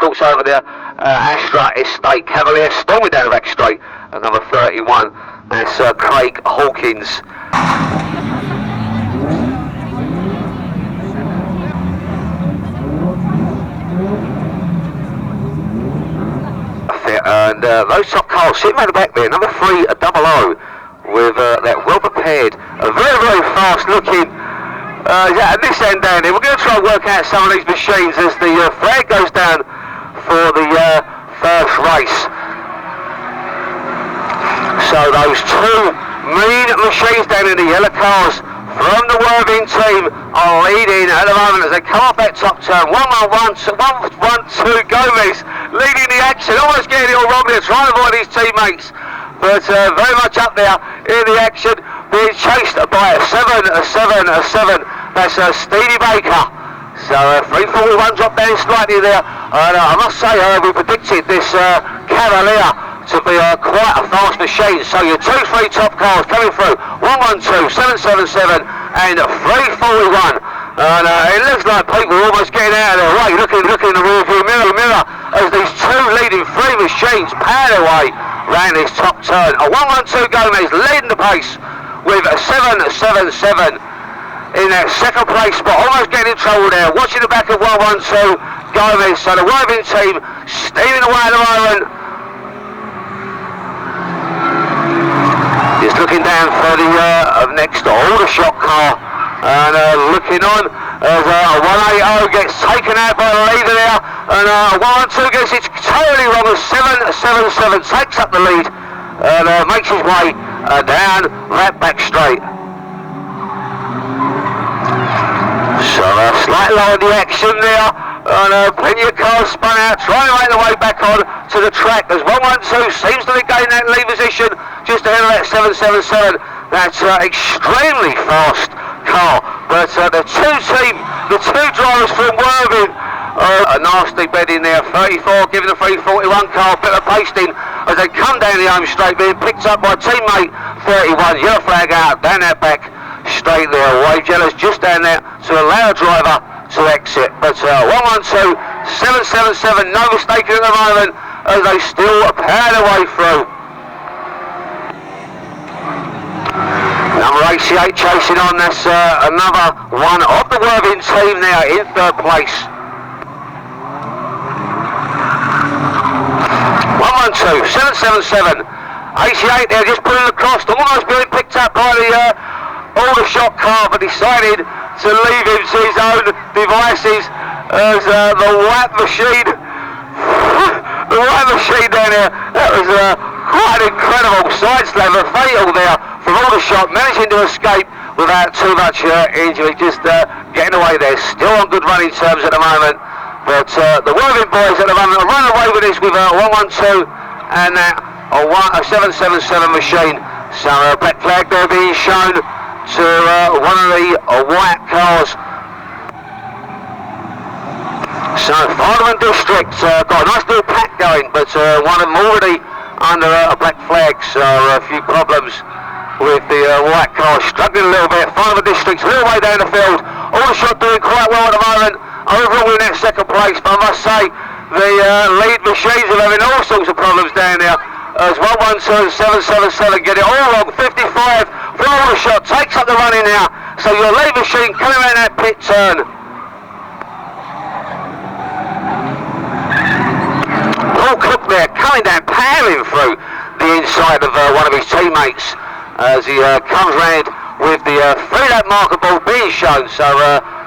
escorts over there. Astra Estate Cavalier storming down the back straight at number 31. That's Craig Hawkins. And those top cars sitting around the back there, number 3, a double O, with that well prepared, a very, very fast looking, at this end down here. We're going to try and work out some of these machines as the flag goes down for the first race. So those two mean machines down in the yellow cars from the Worthing team are leading at the moment as they come off that top turn. 1-1-1-2 Gomez leading the action, almost getting it all wrong there, trying to avoid his teammates, but very much up there in the action, being chased by a 7. That's Stevie Baker. So 341 dropped down slightly there, and I must say we predicted this Cavalier to be quite a fast machine. So your 2-3 top cars coming through, 112, 777 and 341. And it looks like people are almost getting out of their way, looking in the rearview mirror as these two leading 3 machines power their way round this top turn. A 112 Gomez leading the pace with a 777 in that second place spot, almost getting in trouble there. Watching the back of 112 Gomez. So the Worthing team steaming away at the moment. Just looking down for the next Aldershot car, and looking on as 180 gets taken out by the leader there, and 112 gets it totally wrong as 777 takes up the lead and makes his way down that back straight. So slight low in the action there, and plenty of cars spun out, trying to make their way back on to the track as 112 seems to be gaining that lead position just ahead of that 777. That's extremely fast car, but the two drivers from Worthing, a nasty bed in there. 34 giving the 341 car a bit of pasting as they come down the home straight, being picked up by teammate 31. Yellow flag out down that back straight there. Wave yellows just down there to allow a driver to exit. But 112, 777, no mistake at the moment as they still power their way through. Number 88 chasing on. That's another one of the Worthing team now in third place. 112, 777, 88 there, just pulling across, almost being picked up by the Aldershot car, but decided to leave him to his own devices as the white machine down there, that was quite an incredible side slam, a fatal there from Aldershot, managing to escape without too much injury, just getting away there, still on good running terms at the moment. But the Worthing boys at the moment are running away with this with a 112 and a 777 machine. So black flag there being shown to one of the white cars. So Farnham District got a nice little pack going, but one of them already under a black flag, so a few problems with the white car, struggling a little bit. Farnham District's a little way down the field. Aldershot doing quite well at the moment, overall in that second place, but I must say the lead machines are having all sorts of problems down there as 112 and 777 get it all wrong. 55 for Aldershot takes up the running now, so your lead machine coming around that pit turn. Paul Cook there coming down, powering through the inside of one of his teammates as he comes round with the 3-lap marker ball being shown. So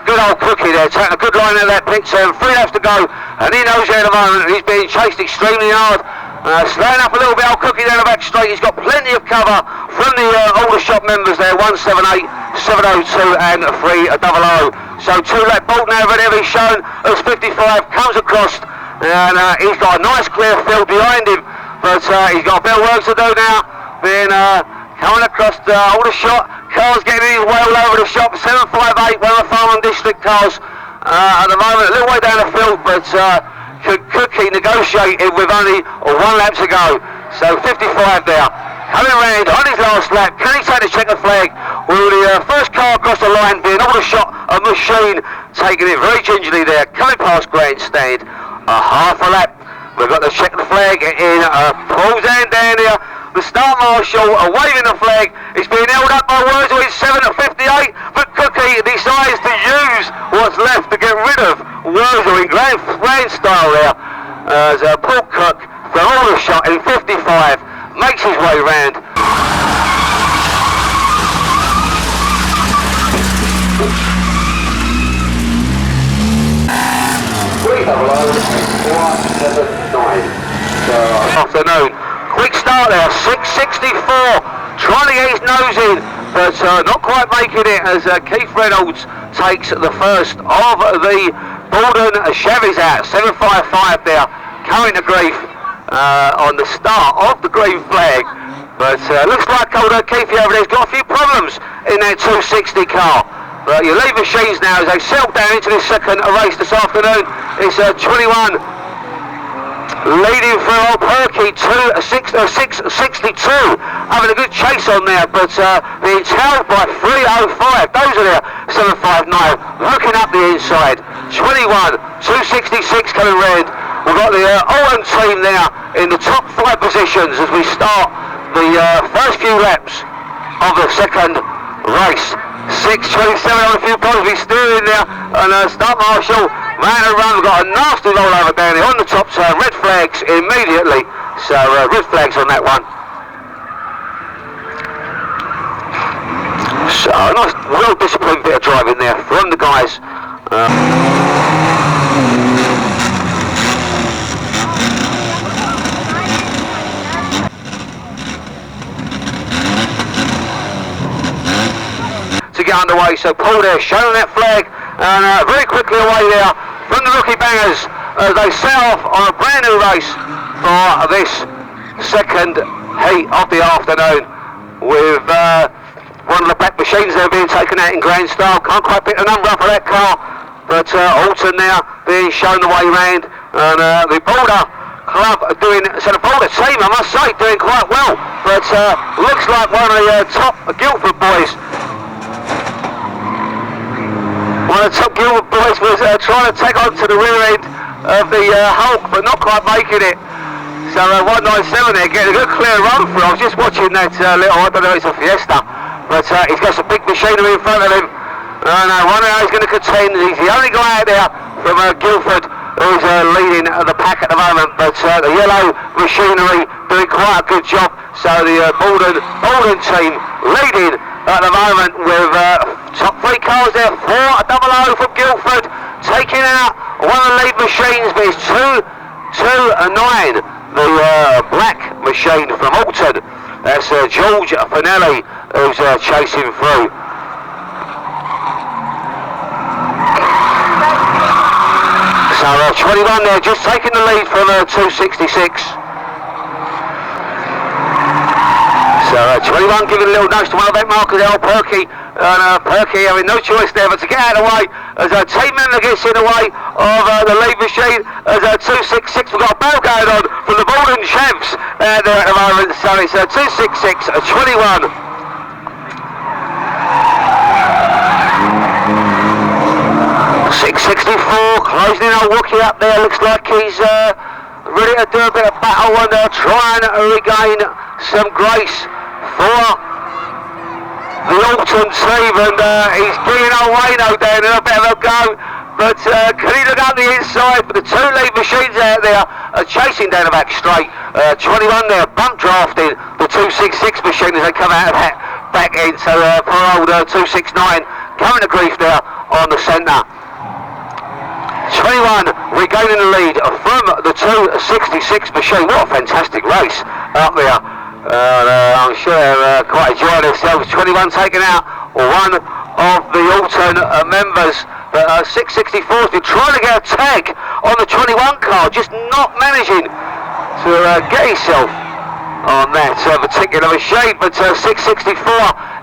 good old Cookie there, taking a good line out of that pit turn. 3 laps to go, and he knows it at the moment, and he's being chased extremely hard. Slowing up a little bit, old Cookie down the back straight. He's got plenty of cover from the Aldershot members there, 178, 702 and 300. So 2-lap bolt now ready to be shown as 55 comes across, and he's got a nice clear field behind him, but he's got a bit of work to do now, being coming across the Aldershot. Cars getting his way all over the shop. 758, one of the Farnham District cars at the moment, a little way down the field, but Cookie negotiated with only 1 lap to go. So 55 there, coming round on his last lap. Can he take the checker flag? Will the first car across the line be an Aldershot, a machine, taking it very gingerly there, coming past grandstand. a half a lap. We've got to check the flag in Paul's hand down here. The start marshal waving the flag. It's being held up by Raceway 7:58, but Cookie decides to use what's left to get rid of Raceway in grand style there. As Paul Cook, for all the shot in 55, makes his way round. Afternoon. Quick start there, 6:64, trying to get his nose in, but not quite making it as Keith Reynolds takes the first of the Borden Chevys out. 7:55 there, carrying the grief on the start of the green flag, but looks like old Keith over there's got a few problems in that 260 car. But you leave machines now as they settle down into this second race this afternoon. It's 21 leading for old Perky, 662, having a good chase on there, but being tailed by 305. Those are there, 759, looking up the inside. 21, 266 coming round. We've got the Owen team now in the top 5 positions as we start the first few laps of the second race. 6:27 on a few points, he's steering there, and start marshal, man and run. We've got a nasty rollover down here on the top turn, red flags immediately, so red flags on that one. So a nice, well disciplined bit of driving there from the guys. To get underway, so Paul there showing that flag, and very quickly away there from the rookie bangers as they set off on a brand new race for this second heat of the afternoon, with one of the back machines there being taken out in grand style. Can't quite pick the number up of that car, but Alton now being shown the way round, and the Boulder Club are doing, so the Boulder team I must say doing quite well, but looks like one of the top Guildford boys. One of the top Guildford boys was trying to take on to the rear end of the Hulk, but not quite making it. So 197 there, getting a good clear run through. I was just watching that little, I don't know if it's a Fiesta, but he's got some big machinery in front of him. And one of those going to contend. He's the only guy out there from Guildford who's leading the pack at the moment, but the yellow machinery doing quite a good job. So the Borden team leading at the moment with top 3 cars there, 400 from Guildford, taking out one of the lead machines, but it's 229, the black machine from Alton. That's George Finelli who's chasing through. So 21 there, just taking the lead from 266. So 21 giving a little nudge to one of their markers, old Perky, and Perky having no choice there but to get out of the way as a team member gets in the way of the lead machine as 266. We've got a battle going on from the Borden Chevs there at the moment, so it's 266, 21. .664, closing in old Wookie up there, looks like he's ready to do a bit of battle and try and regain some grace for the Alton team, and he's giving old Wayno down in a bit of a go, but can he look up the inside? But the 2 lead machines out there are chasing down the back straight. 21 there, bump drafting the 266 machine as they come out of that back end, so for old 269 coming to grief there on the centre. 21 regaining the lead from the 266 machine. What a fantastic race up there. I'm sure they're quite enjoying themselves. 21 taking out one of the Alton members. But 664 has been trying to get a tag on the 21 car, just not managing to get himself on that particular machine. But 664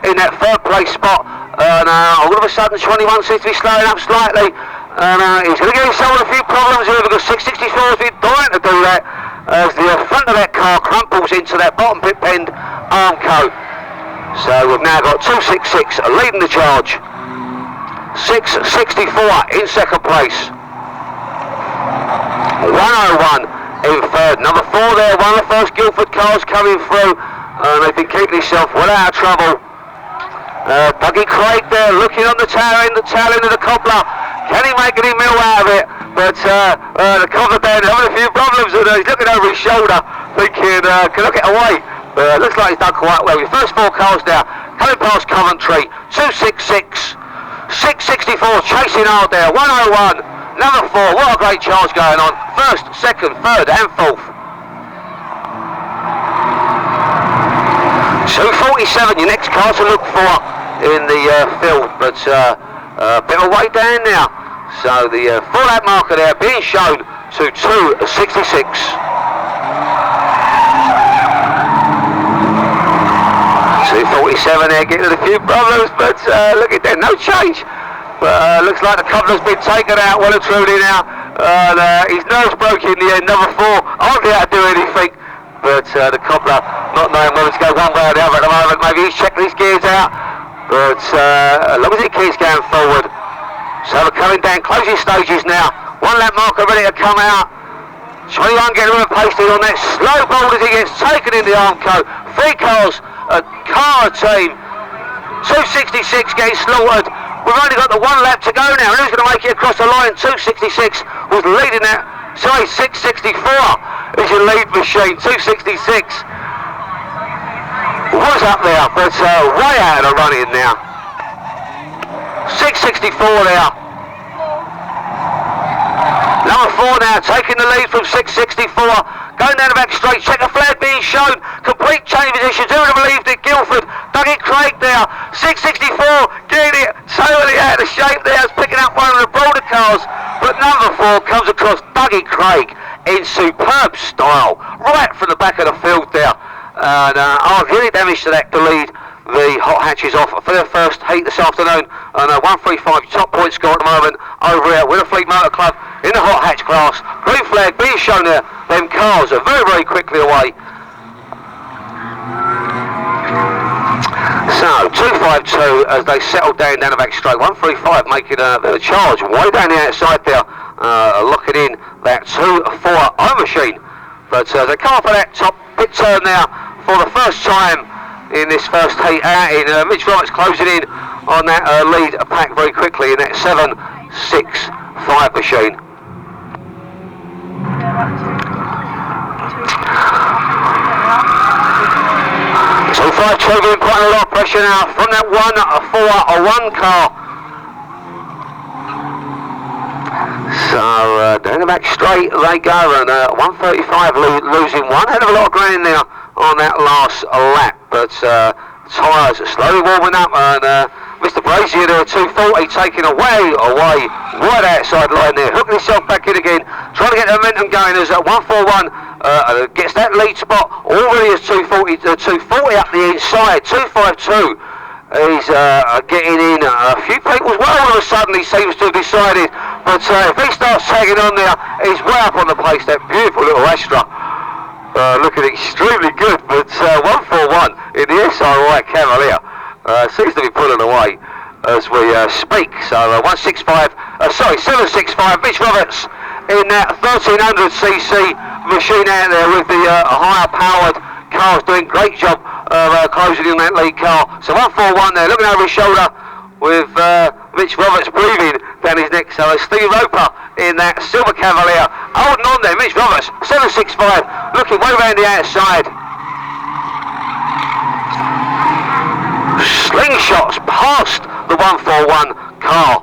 in that 3rd place spot. And all of a sudden 21 seems to be slowing up slightly. And he's going to get himself a few problems here because 664 has been dying to do that as the front of that car crumples into that bottom pit bend arm coat. So we've now got 266 leading the charge, 664 in 2nd place. 101 in third. Number 4 there, one of the first Guildford cars coming through. They've been keeping himself well out of trouble. Dougie Craig there looking on the tail end of the cobbler. Can he make any mill out of it? But the cobbler down having a few problems with it. He's looking over his shoulder thinking, can I get away? But looks like he's done quite well. Your first 4 cars now coming past Coventry. 266, 664 chasing hard there. 101, number 4. What a great charge going on. First, second, third and fourth. 247, your next car to look for in the field, but a bit of way down now. So the full lap marker there being shown to 266. 247 there, getting a few problems, but look at that, no change. But looks like the cobbler's been taken out well and truly now, and his nerves broke in the end. Number 4, hardly able to do anything. But the cobbler not knowing whether to go one way or the other at the moment. Maybe he's checking his gears out. But as long as it keeps going forward. So we're coming down closing stages now. 1 lap marker ready to come out. 21 getting a pasty on that slow bolt as he gets taken in the Armco. 3 cars, a car team. 266 getting slaughtered. We've only got the 1 lap to go now. Who's going to make it across the line? 266 was leading that. Sorry, 664 is your lead machine. 266 was up there, but way out of the running now. 664 there. Number 4 now taking the lead from 664. Going down the back straight, checker flag being shown. Complete change of positions. Who would have believed it? Guildford. Dougie Craig there. 664 getting it totally out of shape there. It's picking up one of the broader cars. But number 4 comes across Dougie Craig in superb style. Right from the back of the field there. And really damage to that to lead the hot hatches off for their first heat this afternoon. And 135 top point score at the moment over here with the Fleet Motor Club in the hot hatch class. Green flag being shown there. Them cars are very, very quickly away. So 252 as they settle down the back straight. 135 making a bit of a charge way down the outside there, locking in that 240 machine. But they come up at that top pit turn now for the first time in this first heat out. Mitch Roberts closing in on that lead pack very quickly in that 765 machine. So 5-2 being put a lot of pressure now from that 1-4-1 car. So down the back straight they go, and 135 losing one head of a lot of ground now on that last lap. But tyres are slowly warming up, and Mr. Brazier there, 240, taking away, right outside line there, hooking himself back in again, trying to get the momentum going as 141 gets that lead spot already as 240 up the inside. 252 is getting in a few people as well. All of a sudden he seems to have decided, but if he starts tagging on there, he's way up on the pace. That beautiful little Astra. Looking extremely good, but 141 in the SRY Cavalier seems to be pulling away as we speak. So 765 Mitch Roberts in that 1300cc machine out there with the higher powered cars, doing great job of closing in that lead car. So 141 there, looking over his shoulder with Mitch Roberts breathing down his neck. So Steve Roper in that silver Cavalier holding on there. Mitch Roberts 765 looking way around the outside. Slingshots past the 141 car.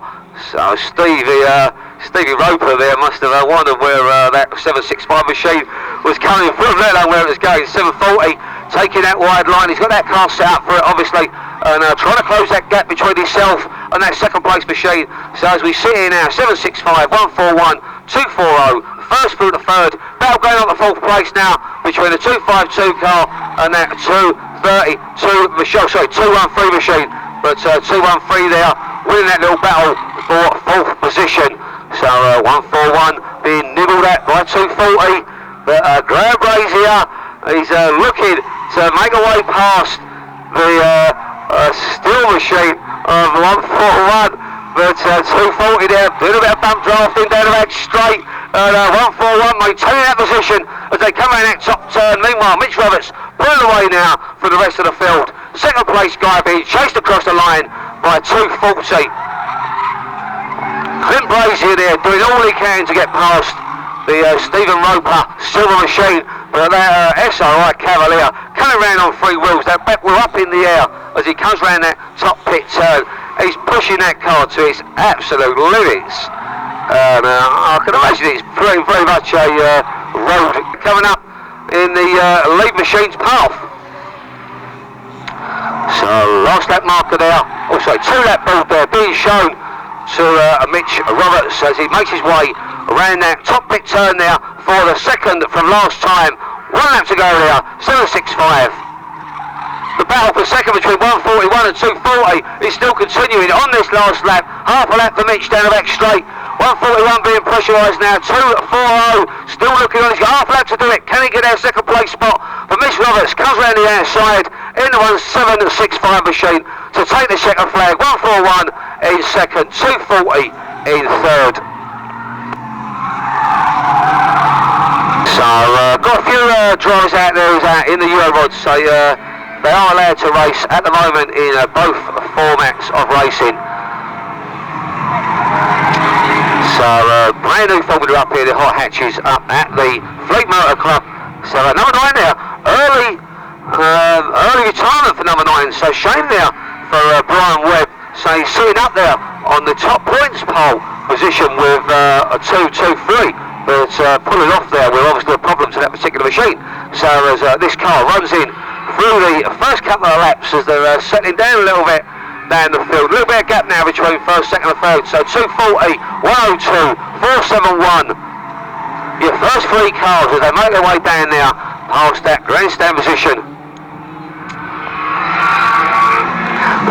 So Stevie Roper there must have wondered where that 765 machine was coming from, let alone where it was going. 740 taking that wide line. He's got that car set up for it, obviously, and trying to close that gap between himself and that second place machine. So as we sit here now, 765, 141, 240, first through the third. Battle going on the fourth place now between the 252 car and that 213 machine. But 213 there, winning that little battle for fourth position. So 141 being nibbled at by 240. But Graham Brazier, he's looking to make a way past the steel machine of 141. But 240 there, doing a bit of bump drafting down the back straight. And 141 maintaining that position as they come around that top turn. Meanwhile, Mitch Roberts pulling away now from the rest of the field. Second place guy being chased across the line by 240. Clint Brazier there doing all he can to get past the Stephen Roper silver machine, but that SRI Cavalier coming around on three wheels. That back wheel up in the air as he comes around that top pit turn. He's pushing that car to its absolute limits. And I can imagine it's very much a road coming up in the lead machine's path. So last lap marker there, also 2 lap board there being shown to Mitch Roberts as he makes his way around that top pit turn there for the second from last time. 1 lap to go there, 7.65. The battle for second between 141 and 240 is still continuing on this last lap. Half a lap for Mitch down the back straight. 141 being pressurised now, 240 still looking on. He's got half a lap to do it. Can he get our second place spot? But Mitch Roberts comes around the outside in the 1765 machine to take the second flag. 141 in second, 240 in third. So got a few drivers out there who's out in the Euromods, so they are allowed to race at the moment in both formats of racing. So brand new formula up here, the hot hatches up at the Fleet Motor Club. So number 9 there, early retirement for number 9. So shame there for Brian Webb. So he's sitting up there on the top points pole position with a 2-2-3. But pulling off there with obviously a problem to that particular machine. So as this car runs in through the first couple of laps as they're settling down a little bit down the field. A little bit of gap now between first, second and third. So 240, 102, 471. Your first 3 cars as they make their way down there past that grandstand position.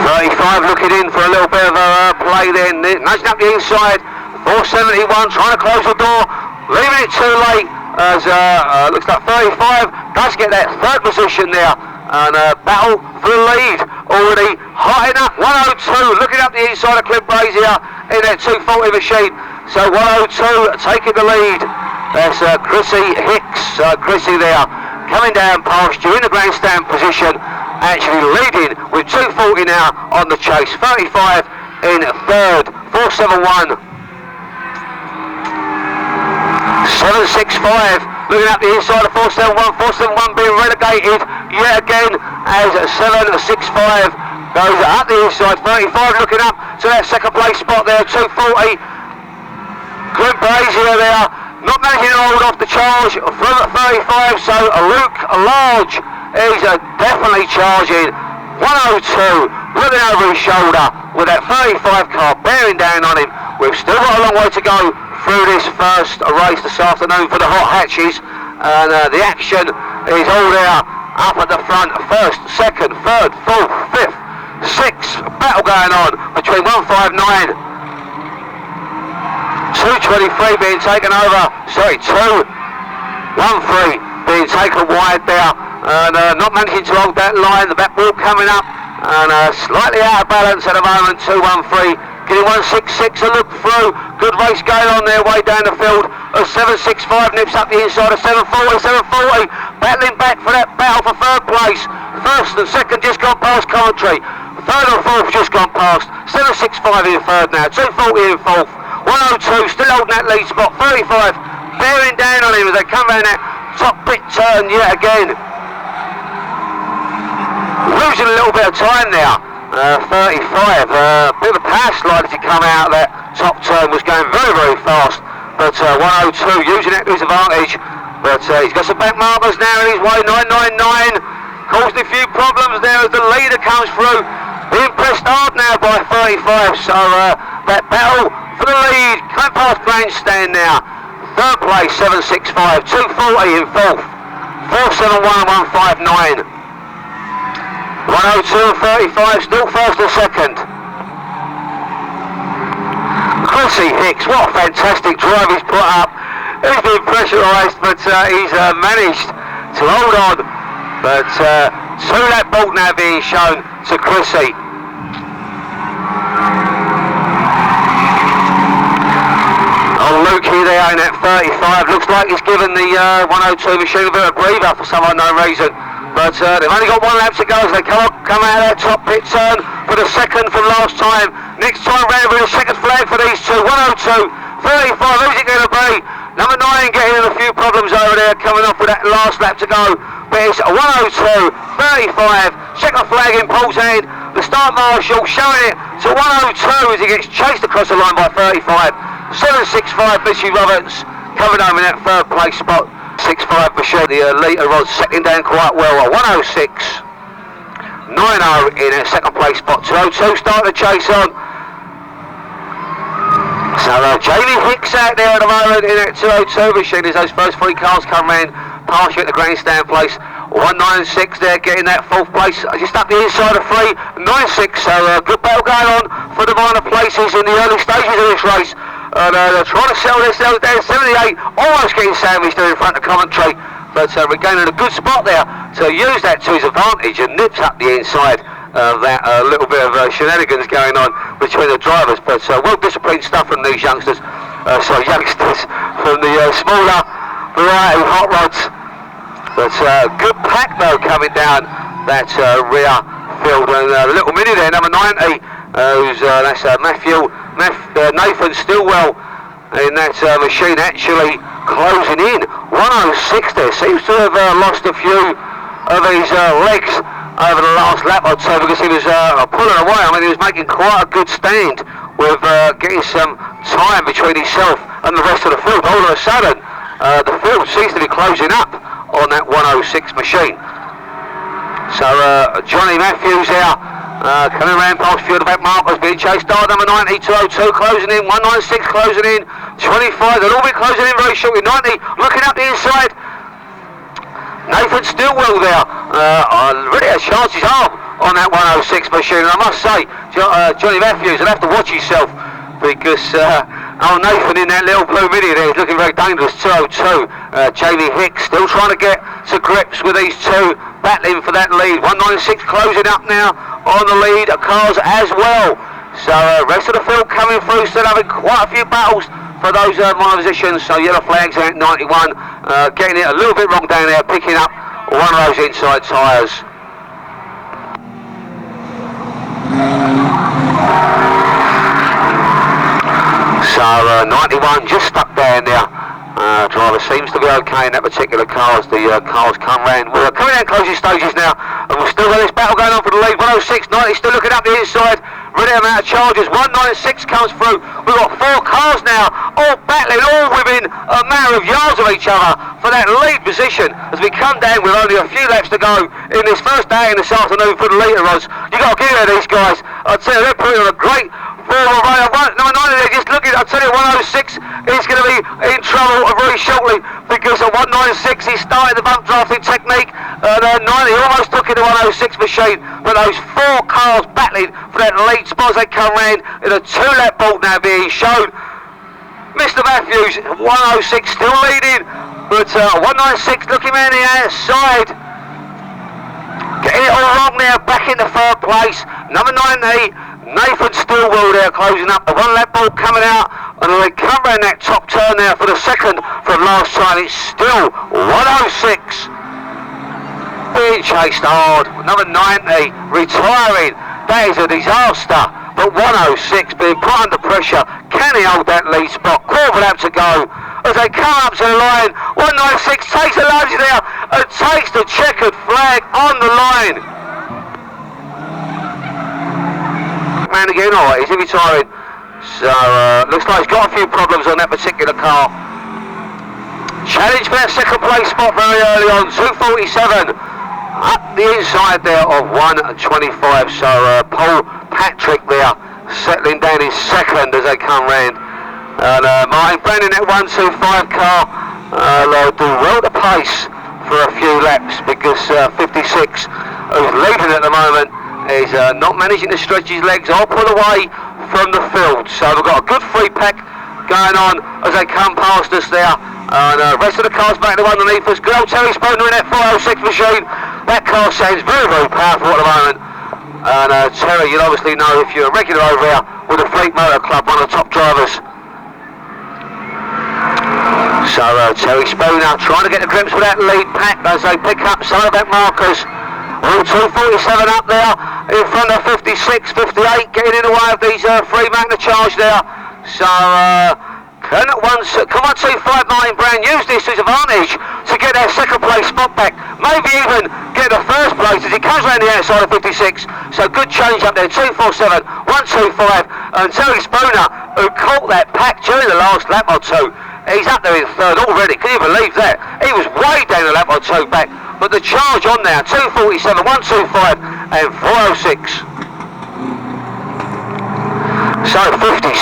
35 looking in for a little bit of a play then, nudging up the inside. 471 trying to close the door, leaving it too late as looks like 35 does get that third position there, and battle for the lead already hotting up. 102 looking up the inside of Clint Brazier in that 240 machine. So 102 taking the lead. That's Chrissy Hicks, Chrissy there coming down past you in the grandstand position, actually leading with 240 now on the chase. 35 in third, 471. 765 looking up the inside of 471, 471 being relegated yet again as 765 goes up the inside. 35 looking up to that second place spot there, 240. Clint Brazier there not managing to hold off the charge from 35, so Luke Large is definitely charging. 102 looking over his shoulder with that 35 car bearing down on him. We've still got a long way to go through this first race this afternoon for the hot hatches, and the action is all there up at the front. First, second, third, fourth, fifth, sixth battle going on between 159, 223 being taken over, 213 being taken wide there, and not managing to hold that line. The back wheel coming up and slightly out of balance at the moment. 213 getting 166 a look through. Good race going on their way down the field as 765 nips up the inside of 740. 740 battling back for that battle for third place. First and second just gone past Coventry. Third and fourth just gone past. 765 in third now. 240 in fourth. 102 still holding that lead spot. 35 bearing down on him as they come round that top pit turn yet again. Losing a little bit of time there. 35, bit of a power slide as he come out. That top turn was going very fast, but 102 using that to his advantage. But he's got some back markers now in his way. 999 caused a few problems there as the leader comes through, being pressed hard now by 35. So that battle for the lead coming past grandstand now. Third place 765, 240 in fourth, 471 159. 102 and 35 still first and second. Chrissy Hicks, what a fantastic drive he's put up. He's been pressurised, but he's managed to hold on. But 2 lap bolt now being shown to Chrissy. Oh, rookie there in that 35. Looks like he's given the 102 machine a bit of a breather for some unknown reason. But they've only got 1 lap to go as they come out of that top pit turn for the second from last time. Next time round with a second flag for these two. 102, 35, who's it going to be? Number 9 getting in a few problems over there, coming off with that last lap to go. But it's 102, 35, second flag in Paul's hand. The start marshal showing it to 102 as he gets chased across the line by 35. 765 Missy Roberts coming home in that third place spot. 65 Michelle, the leader Rod second down quite well. 106, 90 in that second place spot. 202 starting to chase on. So Jamie Hicks out there at the moment in that 202 machine as those first 3 cars come round past you at the grandstand place. 196 there getting that 4th place, just up the inside of 3, 96, so good battle going on for the minor places in the early stages of this race. And they're trying to settle themselves down. 78, almost getting sandwiched there in front of commentary, but regaining a good spot there to use that to his advantage and nips up the inside. That little bit of shenanigans going on between the drivers, but well disciplined stuff from these youngsters. Youngsters from the smaller variety hot rods. But good pack though coming down that rear field, and a little mini there, number 90, that's Nathan Stillwell in that machine actually closing in. 106 there, seems to have lost a few of his legs over the last lap or two because he was pulling away. I mean, he was making quite a good stand with getting some time between himself and the rest of the field. All of a sudden, the field seems to be closing up on that 106 machine. So Johnny Matthews here coming around past few of the back markers, being chased down. Number 90, 202 closing in, 196 closing in, 25, they'll all be closing in very shortly. 90 looking up the inside. Nathan Stillwell there, really has chances up on that 106 machine, and I must say, Johnny Matthews will have to watch himself because old Nathan in that little blue mini there is looking very dangerous. 202, Jamie Hicks still trying to get to grips with these two, battling for that lead. 196 closing up now on the lead, cars as well. So rest of the field coming through, still having quite a few battles for those minor positions. So yellow flags at 91, getting it a little bit wrong down there, picking up one of those inside tyres. So 91 just stuck down there. Driver seems to be okay in that particular car as the cars come round. We're coming down closing stages now, and we've still got this battle going on for the lead. 106, 90 still looking up the inside. Ready amount of charges. 196 comes through. We've got 4 cars now, all battling, all within a matter of yards of each other for that lead position as we come down with only a few laps to go in this first day and this afternoon for the leader rods. You got to give it to these guys. I'd say they're putting on a great forward run. Number 90 they're just looking. I'll tell you, 106 is going to be in trouble very shortly because at 196 he started the bump drafting technique, and 90 almost took it to 106 machine, but those 4 cars battling for that lead spot as they come round in a 2-lap board now being shown. Mr. Matthews, 106 still leading, but 196 looking around the outside, getting it all wrong there, back in the 3rd place. Number 90, Nathan Stillwell there closing up. The 1-lap ball coming out, and they come around that top turn there for the second from last time. It's still 106 being chased hard. Number 90 retiring. That is a disaster. But 106 being put under pressure. Can he hold that lead spot? Quarter lap to go as they come up to the line. 196 takes a lunge there and takes the checkered flag on the line. Man again, alright, is he retiring? So looks like he's got a few problems on that particular car. Challenge for that second place spot very early on. 247 up the inside there of 125. So Paul Patrick there settling down in second as they come round, and Martin Brown in that 125 car will do well to pace for a few laps because 56 who's leading at the moment is not managing to stretch his legs or pull away from the field. So we've got a good 3-pack going on as they come past us there, and the rest of the cars back to underneath us. Good old Terry Sponer in that 406 machine. That car sounds very, very powerful at the moment. And Terry, you'll obviously know if you're a regular over here with the Fleet Motor Club, one of the top drivers. So Terry Spooner trying to get the grips with that lead pack as they pick up some of that markers. All 247 up there in front of 56, 58, getting in the way of these three Magna Charge there. So come on 25 Martin Brown, use this as advantage to get that second place spot back. Maybe even get the first place as he comes around the outside of 56. So good change up there, 247, 125, and Terry Spooner, who caught that pack during the last lap or two. He's up there in third already, can you believe that? He was way down a lap or two back, but the charge on now, 247, 125 and 406. So 56,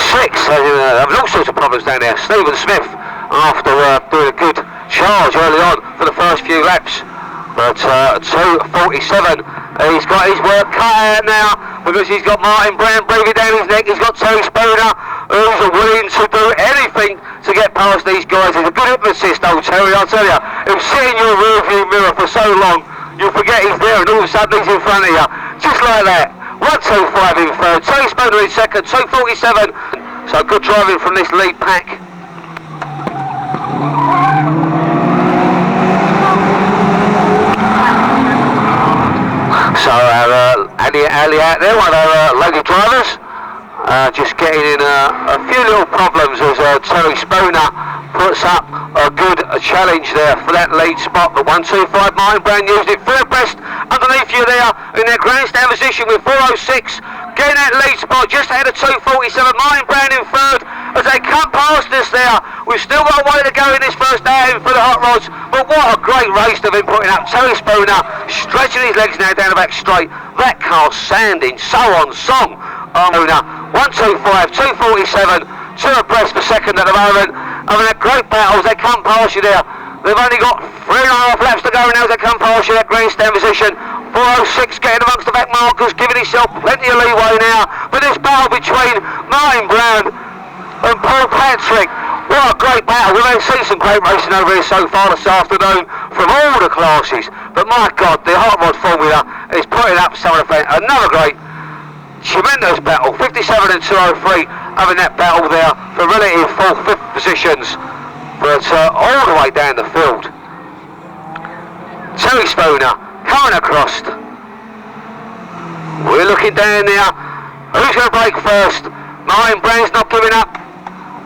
having all sorts of problems down there. Stephen Smith, after doing a good charge early on for the first few laps. But 247, he's got his work cut out now because he's got Martin Brown breathing down his neck. He's got Terry Spooner, who's willing to do anything to get past these guys. He's a good hypnotist, old Terry, I'll tell you. He'll sit in your rearview mirror for so long, you'll forget he's there and all of a sudden he's in front of you. Just like that. 125 in third, Terry Spooner in second, 247. So good driving from this lead pack. So Ali out there, one of our lady drivers, just getting in a few little problems as Terry Spooner puts up a good challenge there for that lead spot. But 125 Martin Brown used it, third best underneath you there in their grandstand position with 406, getting that lead spot just ahead of 247. Martin Brown in third as they come past us there. We've still got a way to go in this first outing for the hot rods, but what a great race they've been putting up. Terry Spooner stretching his legs now down the back straight. That car's sanding so on song. 125, 247, two abreast for second at the moment. I mean, they're great battles, they come past you there. They've only got 3.5 laps to go now as they come past you, that grandstand position. 406 getting amongst the back markers, giving himself plenty of leeway now. But this battle between Martin Brown and Paul Patrick, what a great battle. We've seen some great racing over here so far this afternoon from all the classes. But my God, the hot rod formula is putting up some of the another great tremendous battle. 57 and 203 having that battle there for relative 4th, 5th positions, but all the way down the field. Terry Spooner coming across. We're looking down there. Who's going to break first? Martin Brown's not giving up.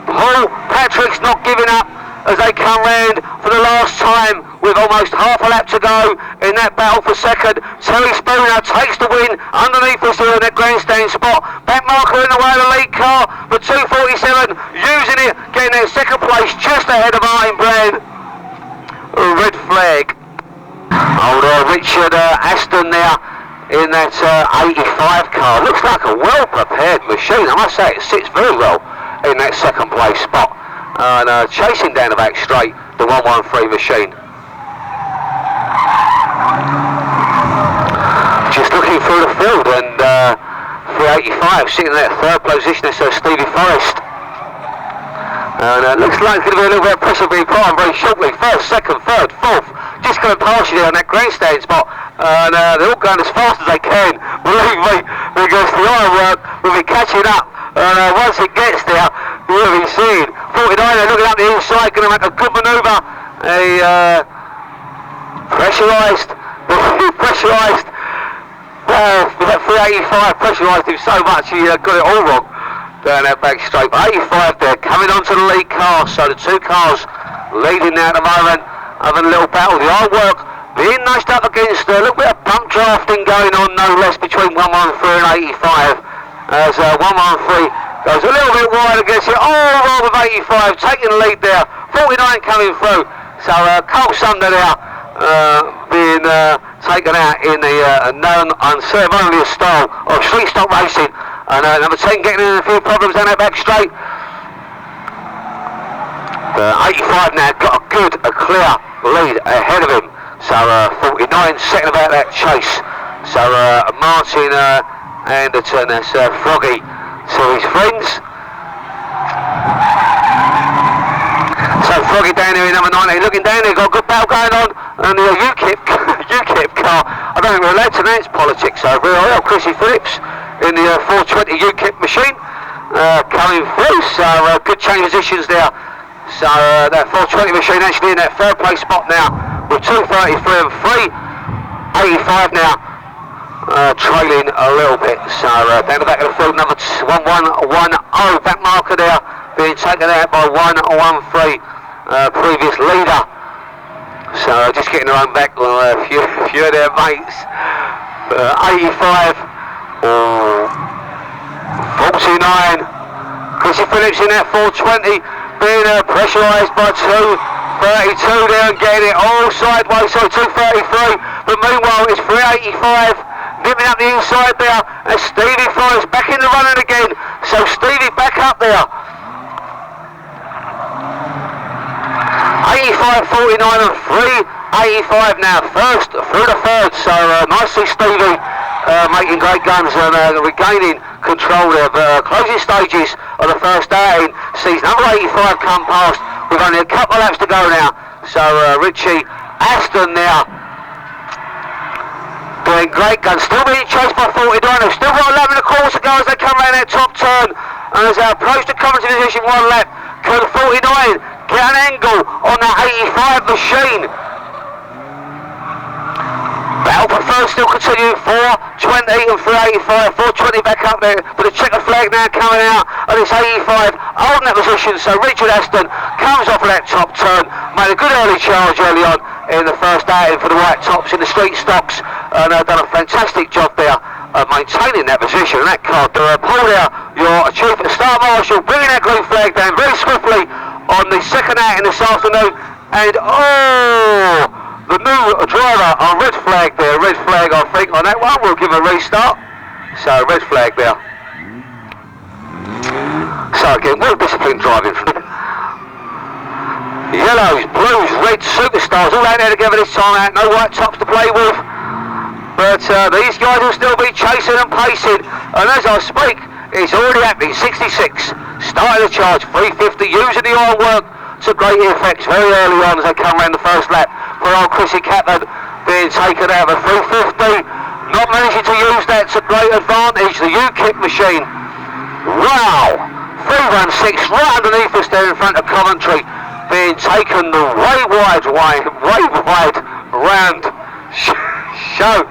Paul Patrick's not giving up as they come round for the last time with almost half a lap to go in that battle for second. Terry Spooner takes the win underneath us here in that grandstand spot. Back marker in the way of the lead car, but 247 using it, getting that second place just ahead of Martin Brown. Red flag. Old Richard Aston there in that 85 car. Looks like a well prepared machine. I must say it sits very well in that second place spot. And chasing down the back straight, the 113 machine. Just looking through the field, and 385 sitting in that third position is Stevie Forrest. And it looks like it's going to be a little bit of pressure being put on very shortly. First, second, third, fourth, just going past you there on that grandstand spot. And they're all going as fast as they can, believe me, because the ironwork will be catching up. And once it gets there, you'll be seeing 49 looking up the inside, going to make a good manoeuvre. Pressurised. With that 385, pressurised him so much he got it all wrong down that back straight. But 85 there, coming onto the lead car. So the two cars leading now at the moment, having a little battle. The ironwork being nudged up against a little bit of bump drafting going on, no less, between 113 and 85. As 113 goes a little bit wide against it, all wrong with 85, taking the lead there, 49 coming through. So Cole Sunder there being taken out in the known unceremonious style of street stock racing. And number 10 getting in a few problems down that back straight. 85 now got a clear lead ahead of him. So 49 second about that chase. So Martin Anderton, that's Froggy to his friends. So Froggy down here in number 19, looking down there, got a good battle going on. And the UKIP car, I don't think we're allowed to announce politics over here. Oh, Chrissy Phillips in the 420 UKIP machine coming through. So good change positions there So that 420 machine actually in that third place spot now with 2:33 and 3:85 now, trailing a little bit. So down the back of the field, number 1110, back marker there, being taken out by 113, previous leader. So just getting their own back on a few of their mates. 85, 49. Chrissy Phillips in that 420, being pressurised by 2:32 there and getting it all sideways, so 2:33. But meanwhile it's 3:85, nipping up the inside there, and Stevie Forrest back in the running again. So Stevie back up there. 85, 49 and 3:85 now, first through the third. So nicely Stevie making great guns and regaining control there. But closing stages of the first outing sees number 85 come past with only a couple of laps to go now. So Richie Aston now doing great guns, still being chased by 49. They've still got 11 and a quarter to go as they come around that top turn. And as they approach the commentary position, 1 lap, can 49 get an angle on that 85 machine? Battle for third still continuing, 4:20 and 3:85, 4:20 back up there, but a checker flag now coming out, and it's 85 holding that position. So Richard Aston comes off of that top turn, made a good early charge early on in the first outing for the White Tops in the street stocks, and done a fantastic job there of maintaining that position. And that car, Paul there, your Chief Star Marshal, bringing that green flag down very swiftly on the second outing this afternoon, and the new driver on red flag there, red flag I think on that one. We'll give a restart. So red flag there. So again, well disciplined driving from them. Yellows, blues, reds, superstars all out there together this time out. No White Tops to play with. But these guys will still be chasing and pacing. And as I speak, it's already happening. 66, starting the charge, 350, using the oil work to great effects very early on as they come around the first lap. For old Chrissy Catlett being taken out of a 350, not managing to use that to great advantage. The UKIP machine, wow, 316 right underneath us there in front of Coventry, being taken the way wide round show.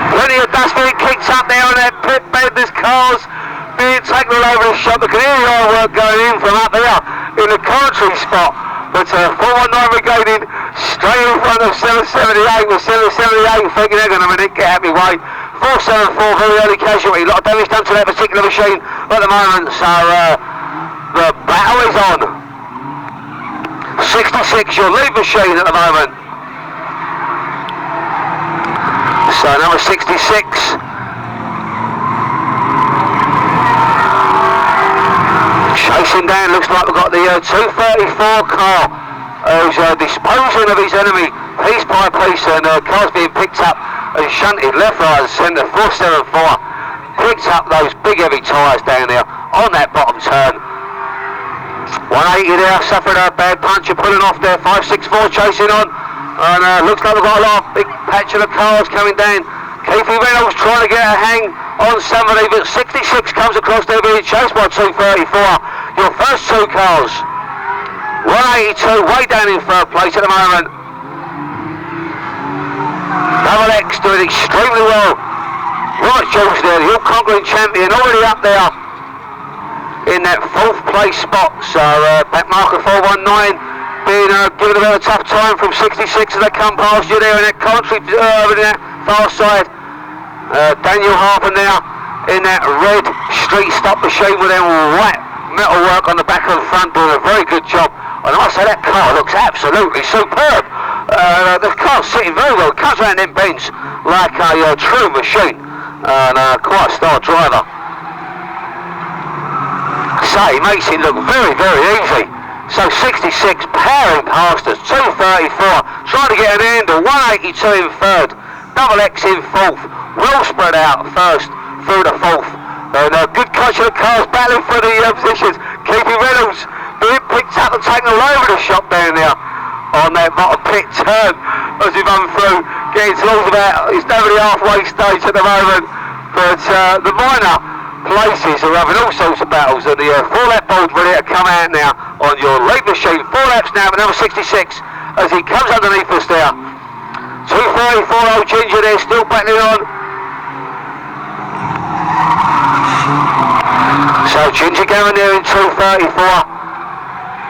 Plenty of dust being kicked up there on that pit bed. There's cars being taken all over the shop. We can hear the oil work going in from up there in the Coventry spot. But 419 regaining straight in front of 778 with 778 thinking they're going to get out of my way. 474 very early casualty. A lot of damage done to that particular machine at the moment. So the battle is on. 66 your lead machine at the moment. So number 66. Chasing down, looks like we've got the 234 car who's disposing of his enemy piece by piece, and cars being picked up and shunted left, right and centre. 474 picked up those big heavy tyres down there on that bottom turn. 180 there, suffered a bad puncher, pulling off there. 564 chasing on, and looks like we've got a lot of big patch of the cars coming down. Keithy Reynolds trying to get a hang on somebody, but 66 comes across there being chased by 234. Your first two cars. 182 way down in third place at the moment. Double X doing extremely well. Right, George there, the all-conquering champion, already up there in that fourth place spot. So back marker 419 being given a bit of a tough time from 66 as they come past you there in that Coventry over in that far side. Daniel Harper now in that red street stop machine with their white metal work on the back and front, doing a very good job. And I say that car looks absolutely superb. The car's sitting very well. It comes around them bends like a true machine, and quite a star driver. So he makes it look very, very easy. So 66 powering past us, 234 trying to get an end, 182 in third, Double X in fourth, well spread out first through the fourth, and a good coach of the cars battling for the positions. Keithy Reynolds being picked up and taken all over the shop down there on that bottom pit turn as we run through, getting towards about, it's over the halfway stage at the moment. But the minor places are having all sorts of battles, and the 4-lap board's ready to come out now on your lead machine. 4 laps now with number 66 as he comes underneath us there. 234 old Ginger there, still battling on. So Ginger going there in 234.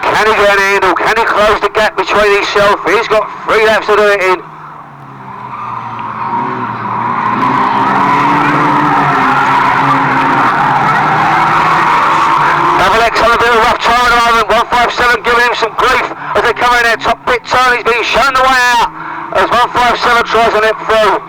Can he get an handle? Can he close the gap between himself? He's got 3 laps to do it in. Double X on a bit of a rough time at the moment. 157 giving him some grief as they come in there. Top pit turn, he's being shown the way out as 157 tries to nip through.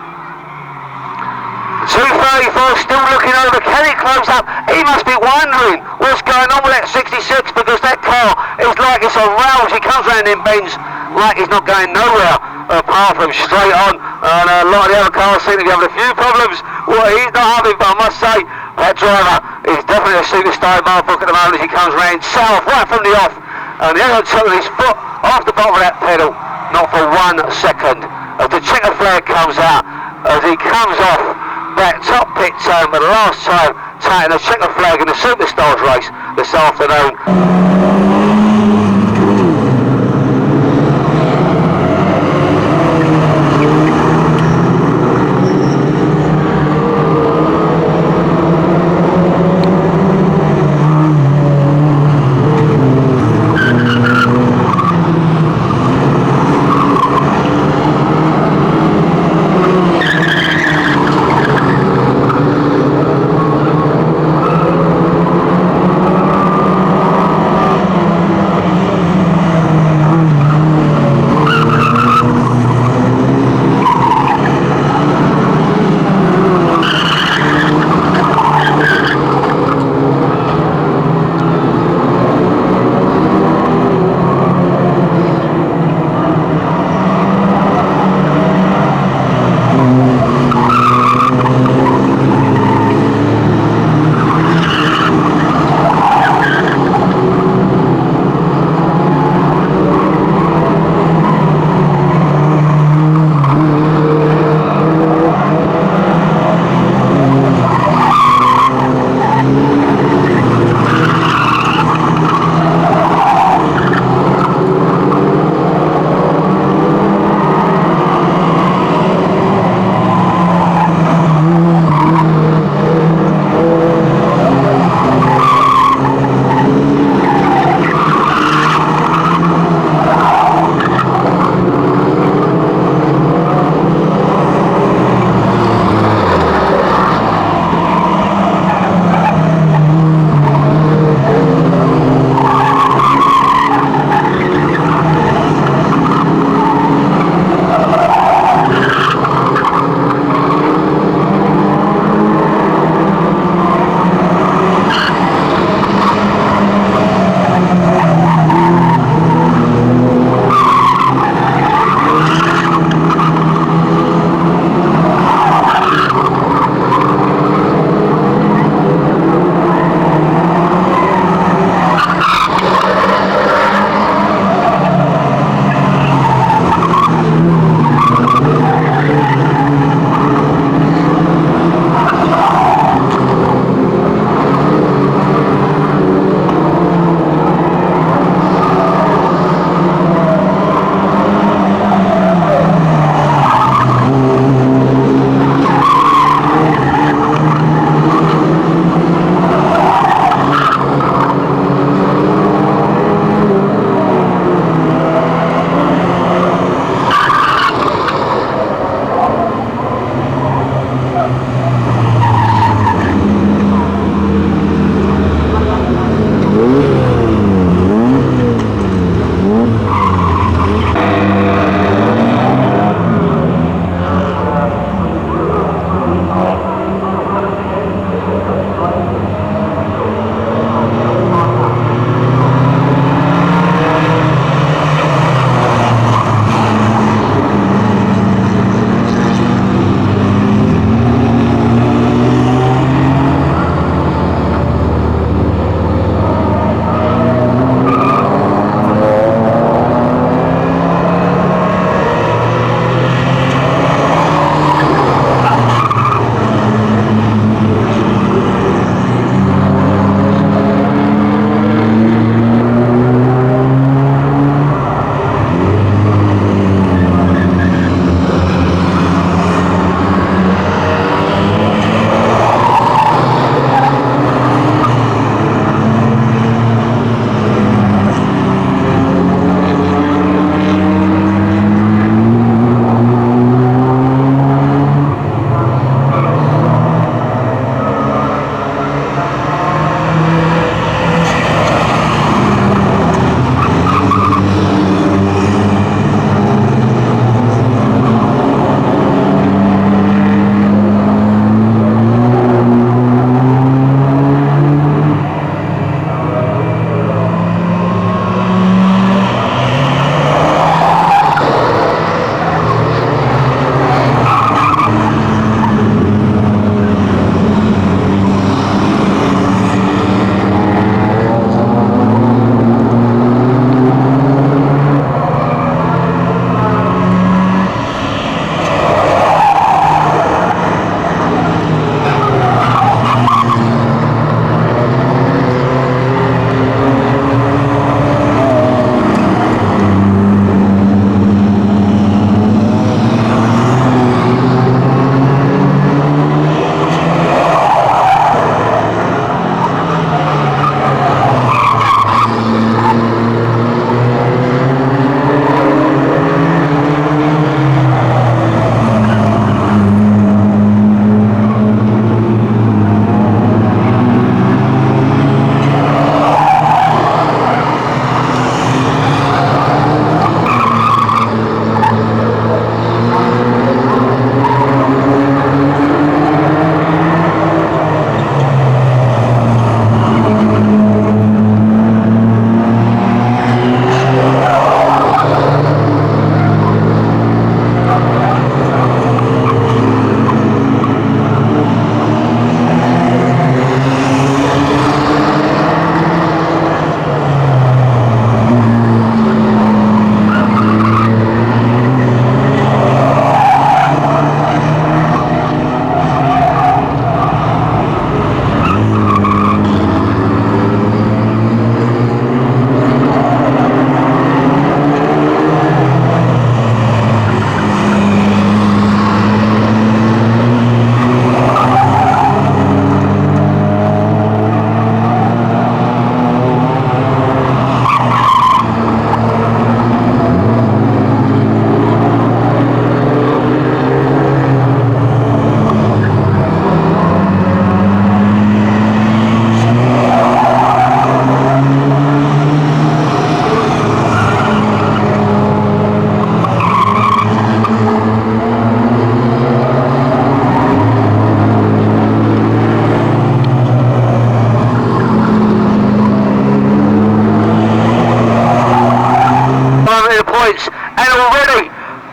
234 still looking over. Can he close up? He must be wondering what's going on with that 66 because that car is like it's on rails. He comes round in bends like he's not going nowhere apart from straight on. And a lot of the other cars seem to be having a few problems. Well, he's not having, but I must say that driver is definitely a superstar in my book at the moment as he comes round south right from the off. And the other took his foot off the bottom of that pedal, not for 1 second. As the checker flag comes out, as he comes off that top pit turn for the last time, taking the checker flag in the Superstars race this afternoon.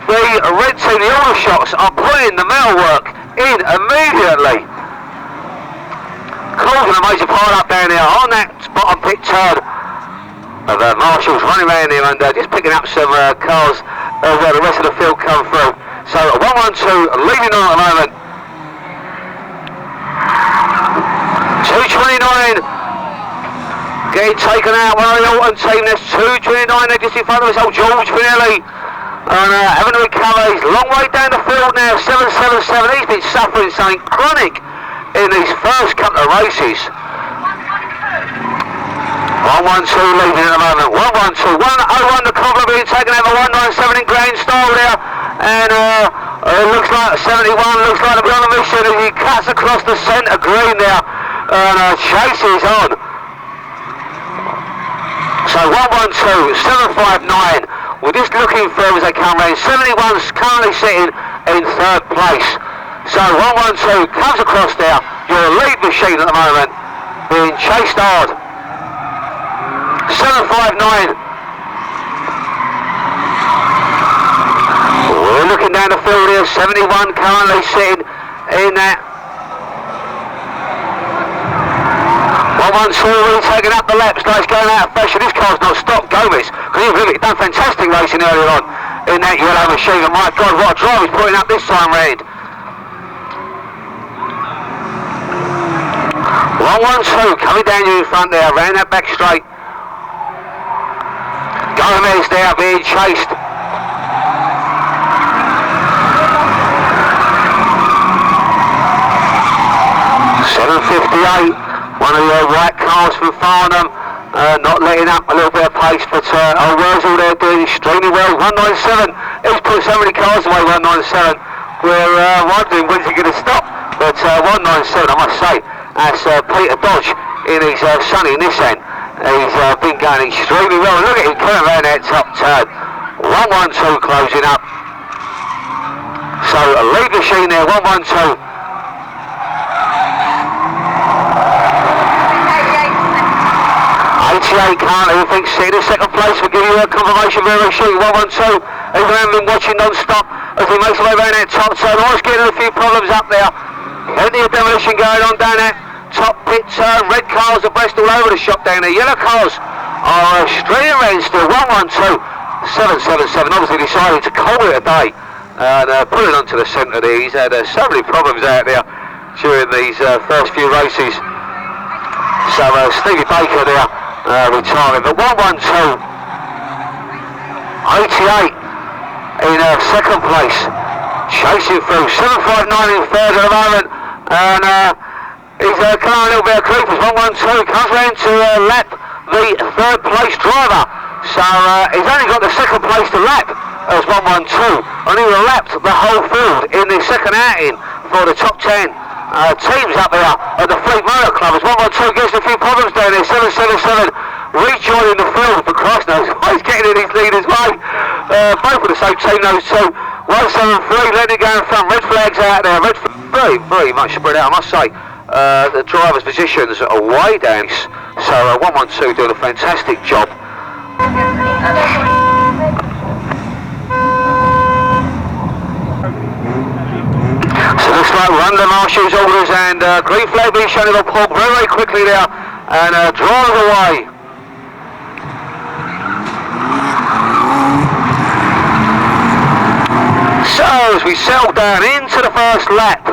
the red team, the order shots, are putting the metalwork in immediately. Causing a major pile up down there on that bottom pit turn of marshals running around here and just picking up some cars where the rest of the field come through. So 112 leading on at the moment. 229 getting taken out. One of the Alton team. There's 229 there just in front of us. Old George Finelli and having to recover. He's a long way down the field now. 777. He's been suffering something chronic in these first couple of races. 112 leading at the moment. 112. 101 the Cobbler being taken over. 197 in grand style there. And it looks like 71 looks like to be on a mission as he cuts across the centre green there and chases on. So 112, 759. We're just looking through as they come round. 71's currently sitting in third place. So 112 comes across there. Your lead machine at the moment being chased hard. 759. We're looking down the field here. 71 currently sitting in that. 112 really taking up the laps. Nice going out of fashion. This car's not stopped. Gomez, because he's really done fantastic racing earlier on in that yellow machine. And my God, what a drive he's putting up this time round. 112 coming down here in front there, round that back straight. Gomez there being chased. 758, one of the white cars from Farnham, not letting up a little bit of pace, but old Wurzel there doing extremely well. 197, he's put so many cars away. 197, we're wondering when's he going to stop, but 197, I must say, that's Peter Dodge in his Sunny Nissan. He's been going extremely well. Look at him coming around that top turn. 112 closing up. So a lead machine there, 112. 88 currently, I think, sitting in second place. We'll give you a confirmation very shortly. 112. Even having been watching non-stop as he makes his way around that top turn. Always getting a few problems up there. Plenty of demolition going on down there. Top pit turn, red cars abreast all over the shop down there. Yellow cars are straight around still. 112, 777. Obviously decided to call it a day and put it onto the centre there. He's had so many problems out there during these first few races. So Stevie Baker there retiring. But 112, 88 in second place. Chasing through. 759 in third at the moment. And he's come on a little bit of creepers. 112 comes round to lap the third place driver. So he's only got the second place to lap as 112. And he lapped the whole field in the second outing for the top 10 teams up there at the Fleet Motor Club. As 112 gets a few problems down there. 777 rejoining the field, but Christ knows why he's getting in his lead as well. Both of the same team, those two. 173, letting it go in front. Red flags out there. Red very, very much spread out, I must say. The driver's positions are way down. So 112 doing a fantastic job. So looks like we're under Marshall's orders and green flag being shown in the pub very, very quickly there and drives away. So as we settle down into the first lap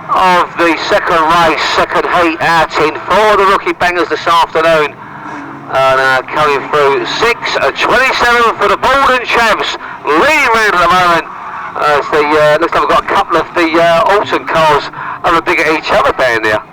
of the second race, second heat outing for the rookie bangers this afternoon, and coming through 6:27 for the Baldwin champs, leading round at the moment. As the looks like we've got a couple of the Alton cars having a dig at each other down there.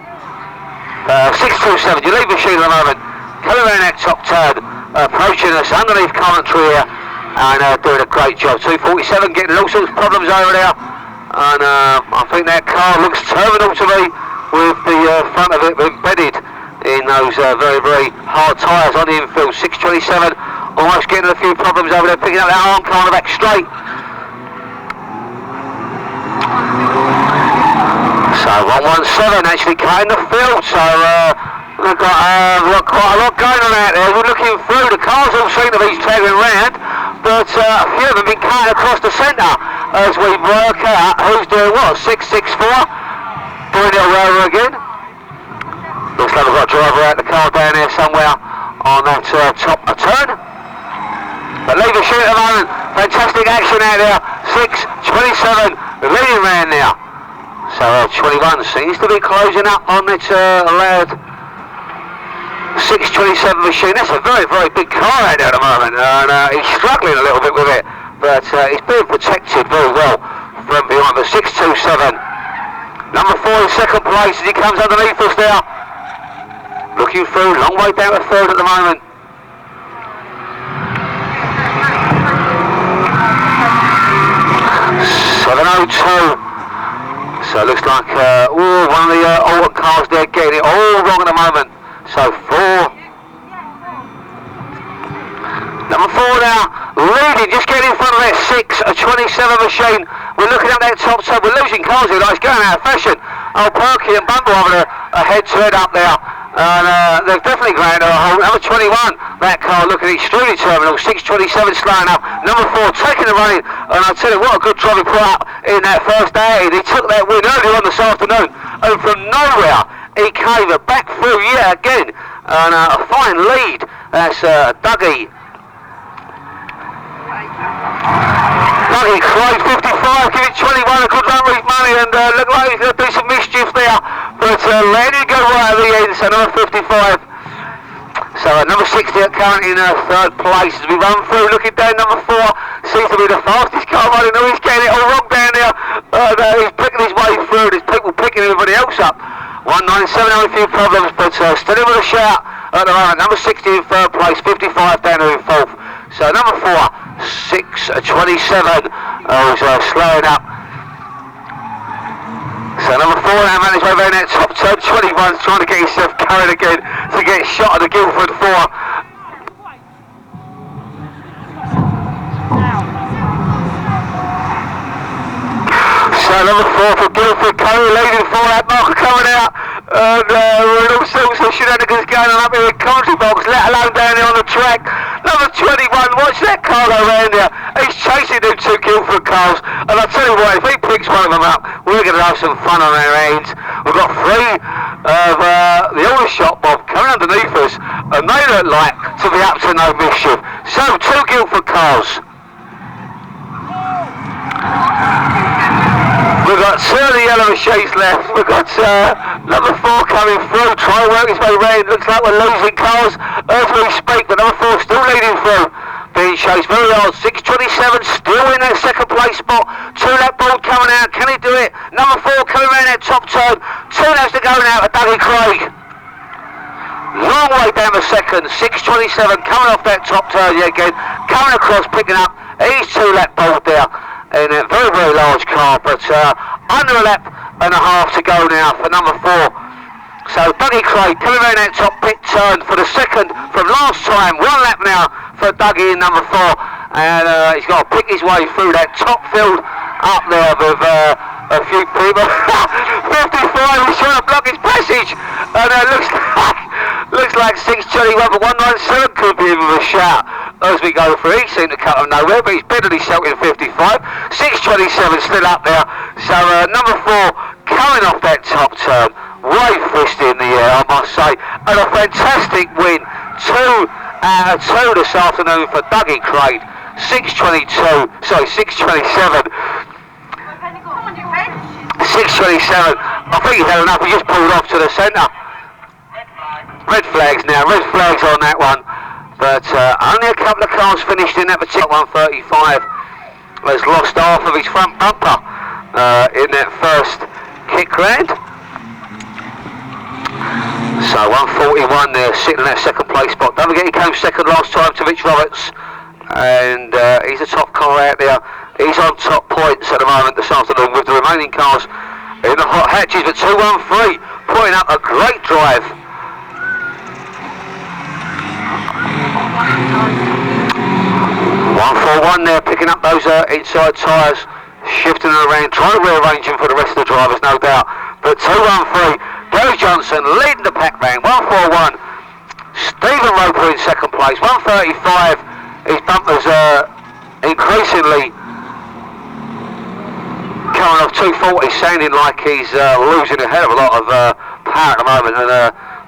627, your lead machine at the moment, coming around that top turn, approaching us underneath commentary here, and doing a great job. 247 getting all sorts of problems over there, and I think that car looks terminal to me with the front of it embedded in those very, very hard tyres on the infield. 627, almost getting a few problems over there, picking up that arm car on the back straight. So 117 actually cutting the field, so we've got quite a lot going on out there. We're looking through, the cars all seem to be travelling round, but a few of them been cutting across the centre as we work out who's doing what. 664, doing it over again. Looks like we've got a driver out the car down there somewhere on that top turn. But leave a shoot at the moment. Fantastic action out there. 627, leading round now. So 21 seems to be closing up on its allowed 627 machine. That's a very, very big car out there at the moment, and he's struggling a little bit with it, but he's being protected very well from behind. The 627, number 4 in second place as he comes underneath us there. Looking through, long way down to third at the moment. So it looks like one of the Alton cars there getting it all wrong at the moment. So 4. Number 4 now, leading, just getting in front of that 627 machine. We're looking at that top side, we're losing cars here, like it's going out of fashion. Old Perky and Bumble having a head-to-head up there. And they've definitely gone into a hole. Number 21, that car looking extremely terminal. 627 slowing up. Number 4 taking the running. And I'll tell you what a good job he put up in that first day. He took that win earlier on this afternoon. And from nowhere, he came back through yet again. And a fine lead. That's Dougie. Dougie Craig, 55, give it 21, a good run with his money, and look like he's going to do some mischief there, but letting it go right at the end. So number 55. So number 60 currently in third place as we run through, looking down. Number 4 seems to be the fastest car running. He's getting it all wrong down there, and he's picking his way through. There's people picking everybody else up. 197 having a few problems, but still in with a shout at the moment. Number 60 in third place, 55 down there in fourth. So number 4, 627, who's slowing up. So number 4 now managed way around that top turn. 21's trying to get himself carried again to get shot at the Guildford 4. So number 4 for Guildford, Curry leading for that marker coming out. And we're in all sorts of shenanigans going on up here in Country Box, let alone down here on the track. Number 21, watch that car go around there. He's chasing them 2 Guildford cars. And I'll tell you what, if he picks one of them up, we're going to have some fun on our hands. We've got 3 of the older shop mob coming underneath us, and they look like to be up to no mischief. So 2 Guildford cars. We've got 2 of the yellow machines left. We've got number 4 coming through, trying to work his way round. Looks like we're losing cars as we speak, but number 4 still leading through. Being chased very hard. 627 still in that second place spot. 2 lap board coming out. Can he do it? Number 4 coming around that top turn. 2 laps to go now for Dougie Craig. Long way down the second. 627 coming off that top turn yet again. Coming across, picking up. He's 2 lap board there in a very, very large car, but under a lap and a half to go now for number 4. So Dougie Craig coming around that top pit turn for the second from last time. 1 lap now for Dougie in number 4, and he's got to pick his way through that top field up there with a few people. 55, he's trying to block his passage, and looks like 621, but 197 could be in with a shout as we go through. He seemed to cut him nowhere, but he's better than himself in 55. 627 still up there. So number 4 coming off that top turn, way frisky in the air, I must say, and a fantastic win. 2 out of 2 this afternoon for Dougie Craig. 627. 627. I think he's had enough. He just pulled off to the centre. Red flags now. Red flags on that one. But only a couple of cars finished in that particular 135. Has lost half of his front bumper in that first kick round. So 141 there, sitting in that second place spot. Don't forget he came second last time to Rich Roberts, and he's the top car out there. He's on top points at the moment this afternoon with the remaining cars in the hot hatches, but 213 putting up a great drive. 141 there, picking up those inside tyres, shifting them around, trying to rearrange them for the rest of the drivers, no doubt. But 213, Gary Johnson leading the pack round. 141, Stephen Roper in second place. 135, his bumpers increasingly coming off 240, sounding like he's losing a hell of a lot of power at the moment, and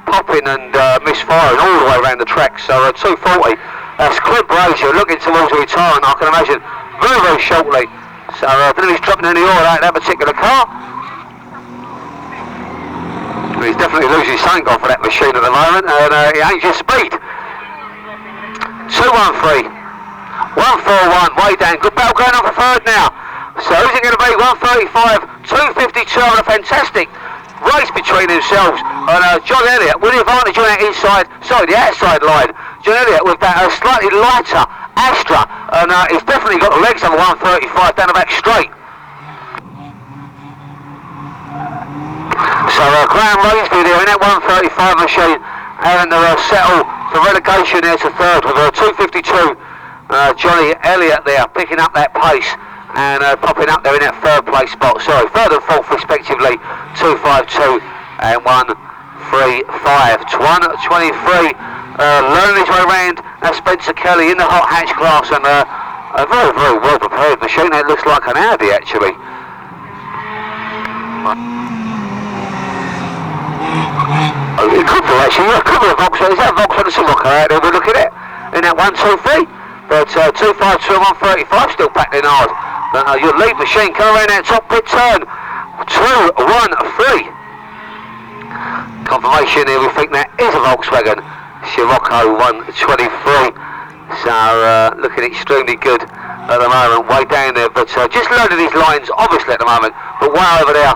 popping and misfiring all the way around the track. So 240, that's Clint Brazier looking towards retirement, I can imagine, very, very shortly. So I believe he's dropping any oil out of that particular car. He's definitely losing something off of that machine at the moment, and it ain't just speed. 213, 141, way down. Good battle going on for third now. So who's it going to be? 135, 252 on a fantastic race between themselves. And John Elliott with the advantage on that inside, sorry, the outside line. John Elliott with that slightly lighter Astra, and he's definitely got the legs on the 135 down the back straight. So Graham Raceway there in that 135 machine, and they'll settle for relegation there to third with 252. Johnny Elliott there picking up that pace and popping up there in that third place spot. Sorry, third and fourth respectively, 252 and 135. 123, learning his way around. Spencer Kelly in the hot hatch class, and a very, very well prepared machine. It looks like an Audi actually. It could be actually, it could be a Volkswagen. Is that a Volkswagen Simoca out there we're looking at? In that 123? But 252 and 135 still packed in hard. But your lead machine coming around that top pit turn. 213. Confirmation here, we think that is a Volkswagen Scirocco 123. So looking extremely good at the moment, way down there. But just loading these lines obviously at the moment, but way over there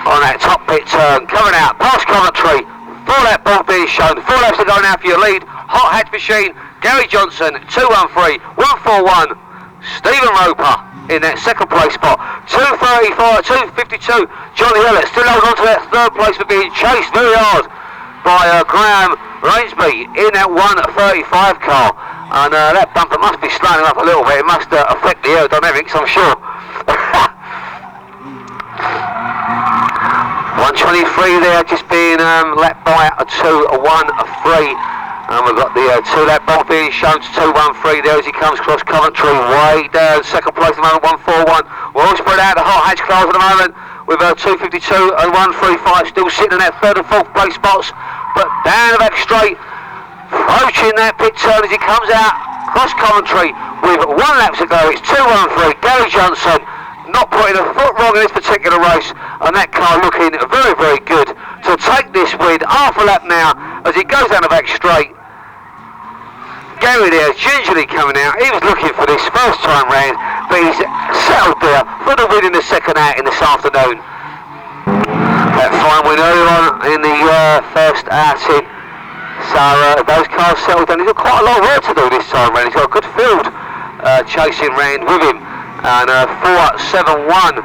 on that top pit turn, coming out past Coventry. 4 lap ball being shown, 4 laps to go now for your lead. Hot hatch machine, Gary Johnson, 213, 141. Stephen Roper in that second place spot, 235, 252. Johnny Elliott still holding on to that third place, but being chased very hard by Graham Rainsby in that 135 car. And that bumper must be slowing up a little bit. It must affect the aerodynamics, I'm sure. 123 there, just being lapped by a 213. And we've got the 2 lap ball being shown to 213 there as he comes across Coventry, way down. Second place at the moment, 141. We're all spread out the hot hatch class at the moment with 252 and 135 still sitting in that third and fourth place spots. But down the back straight, approaching that pit turn as he comes out across Coventry with 1 lap to go. It's 213, Gary Johnson. Not putting a foot wrong in this particular race, and that car looking very, very good to take this win. Half a lap now as he goes down the back straight. Gary there gingerly coming out. He was looking for this first time round, but he's settled there for the win in the second outing this afternoon. That fine win earlier on in the first outing. So those cars settled down. He's got quite a lot of work to do this time round. He's got a good field chasing round with him. And 471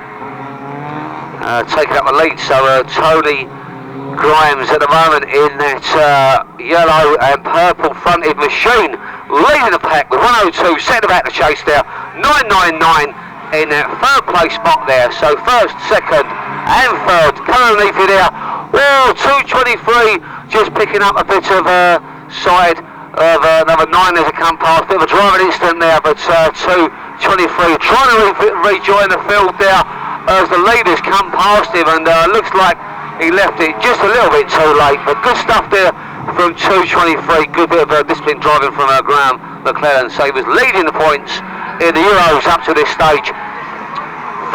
taking up the lead. So Tony Grimes at the moment in that yellow and purple fronted machine, leading the pack with 102, setting about the chase there. 999 in that third place spot there. So first, second and third coming underneath you there. Oh, 223 just picking up a bit of side of number 9 as it come past. Bit of a driving incident there, but 223 trying to rejoin the field there as the leaders come past him, and looks like he left it just a little bit too late. But good stuff there from 223. Good bit of disciplined driving from Graham McLaren. So he was leading the points in the Euros up to this stage.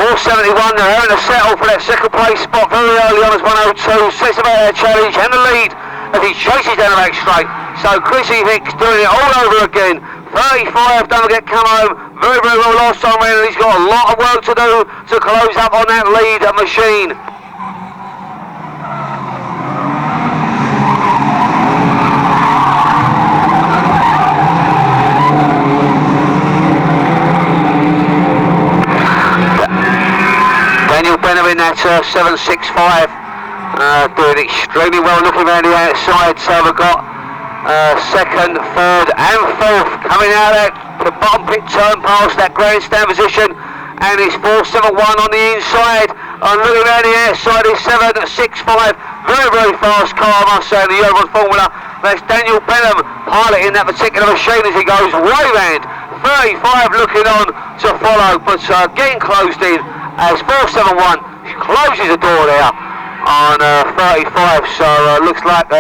471, they're having to settle for that second place spot very early on as 102. Sets about their challenge and the lead as he chases down the back straight. So Chrissy Hicks doing it all over again. 35, don't forget, come home very, very well last time round, and he's got a lot of work to do to close up on that lead machine. Daniel Benham in that 765, doing extremely well, looking around the outside. So we've got second, third and fourth coming out at the bottom pit turn past that grandstand position, and it's 471 on the inside, and looking around the outside is 765, very, very fast car I must say in the Euro Formula. That's Daniel Benham piloting that particular machine as he goes way round. 35 looking on to follow, but getting closed in as 471 closes the door there on 35. So looks like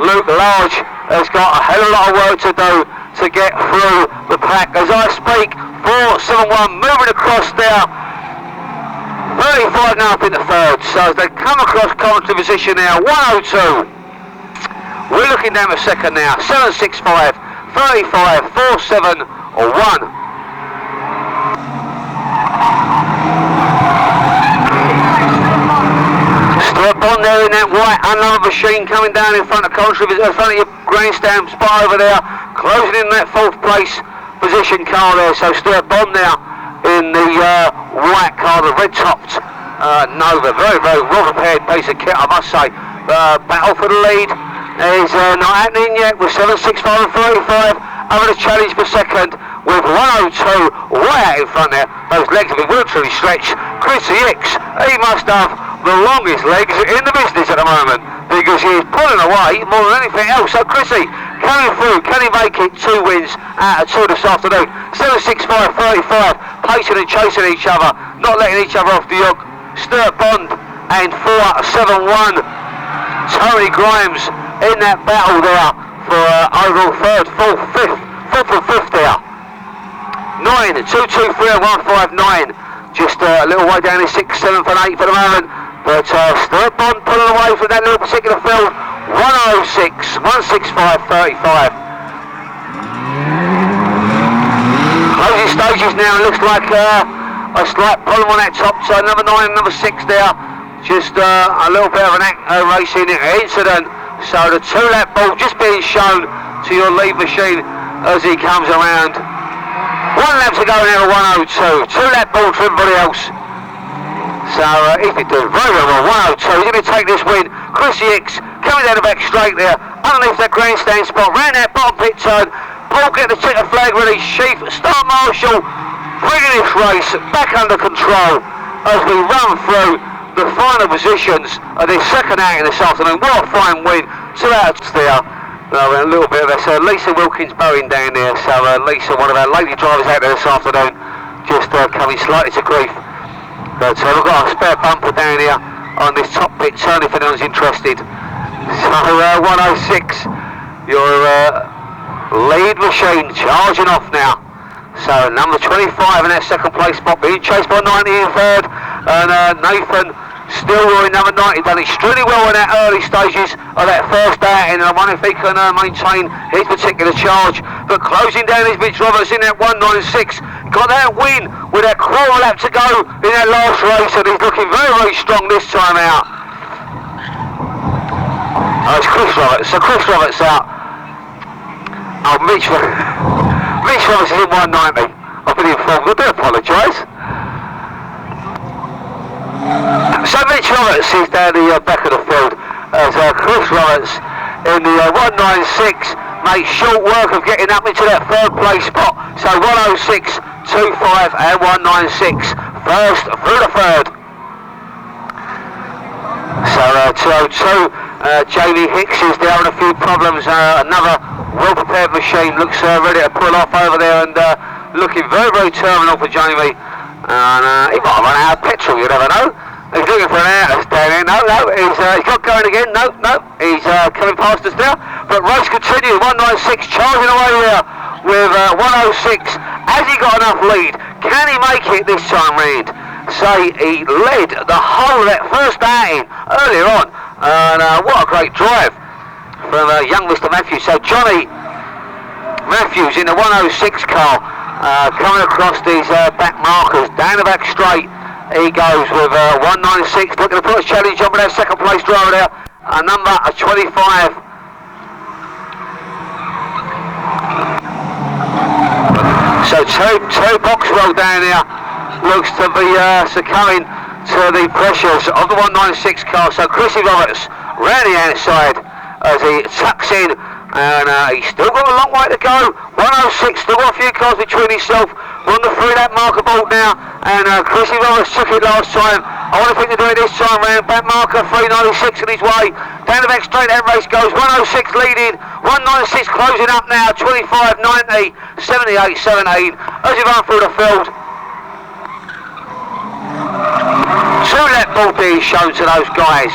Luke Large has got a hell of a lot of work to do to get through the pack as I speak. 471 moving across there. 35 now up in the third, so as they come across commentary position now, 102. We're looking down the second now, 765, 35, 47, or 1. Step on there in that white unloaded machine coming down in front of commentary, in front of your grandstand spot over there, closing in that fourth place position car there, so step on there in the white car, the red-topped Nova. Very, very well-prepared piece of kit, I must say. Battle for the lead is not happening yet with 765 and 35 over the challenge for second with 102 way out in front there. Those legs have been well truly stretched. Chrissy Hicks, he must have the longest legs in the business at the moment because he is pulling away more than anything else. So Chrissy coming through, can he make it 2 wins out of 2 this afternoon? 765, 35, pacing and chasing each other, not letting each other off the hook. Sturt Bond and 471. Tony Grimes in that battle there for overall third, fourth, fifth and fifth there. 9, 2, 2, 3 and 159. Just a little way down in 6th, 7th and 8th for the moment. But Sturt Bond pulling away from that little particular field. 106, 165, 35. Closing stages now, looks like a slight problem on that top side. Number 9 and number 6 there. Just a little bit of an racing incident. So the 2-lap ball just being shown to your lead machine as he comes around. 1 lap to go now, 102. 2-lap ball to everybody else. So he's been doing very, very well. 102. He's going to take this win. Chrissy Hicks coming down the back straight there, underneath that grandstand spot, round that bottom pit turn. Paul getting the ticker flag ready. Sheaf, Star Marshall, bringing this race back under control as we run through the final positions of this second outing this afternoon. What a fine win. 2 out there. A little bit of this. Lisa Wilkins bowing down there. So Lisa, one of our lady drivers out there this afternoon, just coming slightly to grief. But we've got a spare bumper down here on this top pit turn if anyone's interested. So 106, your lead machine charging off now. So number 25 in that second place spot, being chased by 90 in third, and Nathan Stilroy, number 90, done extremely well in that early stages of that first outing, and I wonder if he can maintain his particular charge. But closing down is Mitch Roberts in that 196, got that win with that quarter lap to go in that last race, and he's looking very, very strong this time out. Oh, it's Chris Roberts, so Chris Roberts out. Oh, Mitch Roberts is in 190. I've been informed, I do apologise. So Mitch Roberts is down the back of the field as Chris Roberts in the 196 makes short work of getting up into that third place spot. So 106, 25 and 196 first through the third. So 202, Jamie Hicks is there on a few problems. Another well-prepared machine looks ready to pull off over there and looking very, very terminal for Jamie. And he might run out of petrol, you never know. He's looking for an out down here. No, he's not going again. No, he's coming past us now. But race continues. 196 charging away there with 106. Has he got enough lead? Can he make it this time round? Say he led the whole of that first outing earlier on. And what a great drive from young Mr. Matthews. So Johnny Matthews in the 106 car. Coming across these back markers, down the back straight, he goes with 196, looking to put a challenge on with that second place driver there, number 25. So two Boxwell down here looks to be succumbing to the pressures of the 196 car. So Chrissy Roberts round the outside as he tucks in. And he's still got a long way to go. 106, still got a few cars between himself. We're on the 3-lap marker bolt now. And Chrissy Roberts took it last time. I want to think to do it this time round. Back marker 396 in his way. Down the back straight, that race goes. 106 leading, 196 closing up now. 25.90, 78.17 as he run through the field. 2 lap ball being shown to those guys.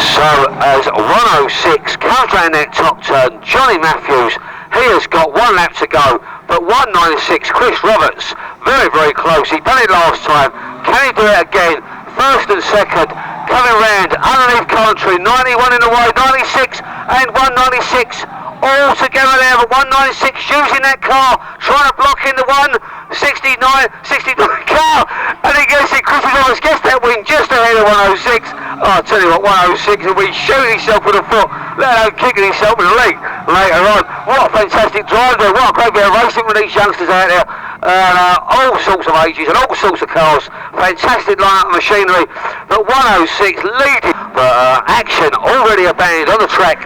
So as 106 comes round that top turn, Johnny Matthews, he has got 1 lap to go, but 196 Chris Roberts, very, very close. He done it last time. Can he do it again? First and second, coming round underneath Coventry, 91 in the way, 96 and 196 all together there, but 196 using that car, trying to block in the 169 car, and he gets it. Chris Roberts gets that win just ahead of 106. Oh, I tell you what, 106 will be shooting himself with a foot, let alone kicking himself with a leg later on. What a fantastic drive there, what a great bit of racing with these youngsters out there. All sorts of ages and all sorts of cars, fantastic lineup of machinery, but 106 leading, but action already abandoned on the track.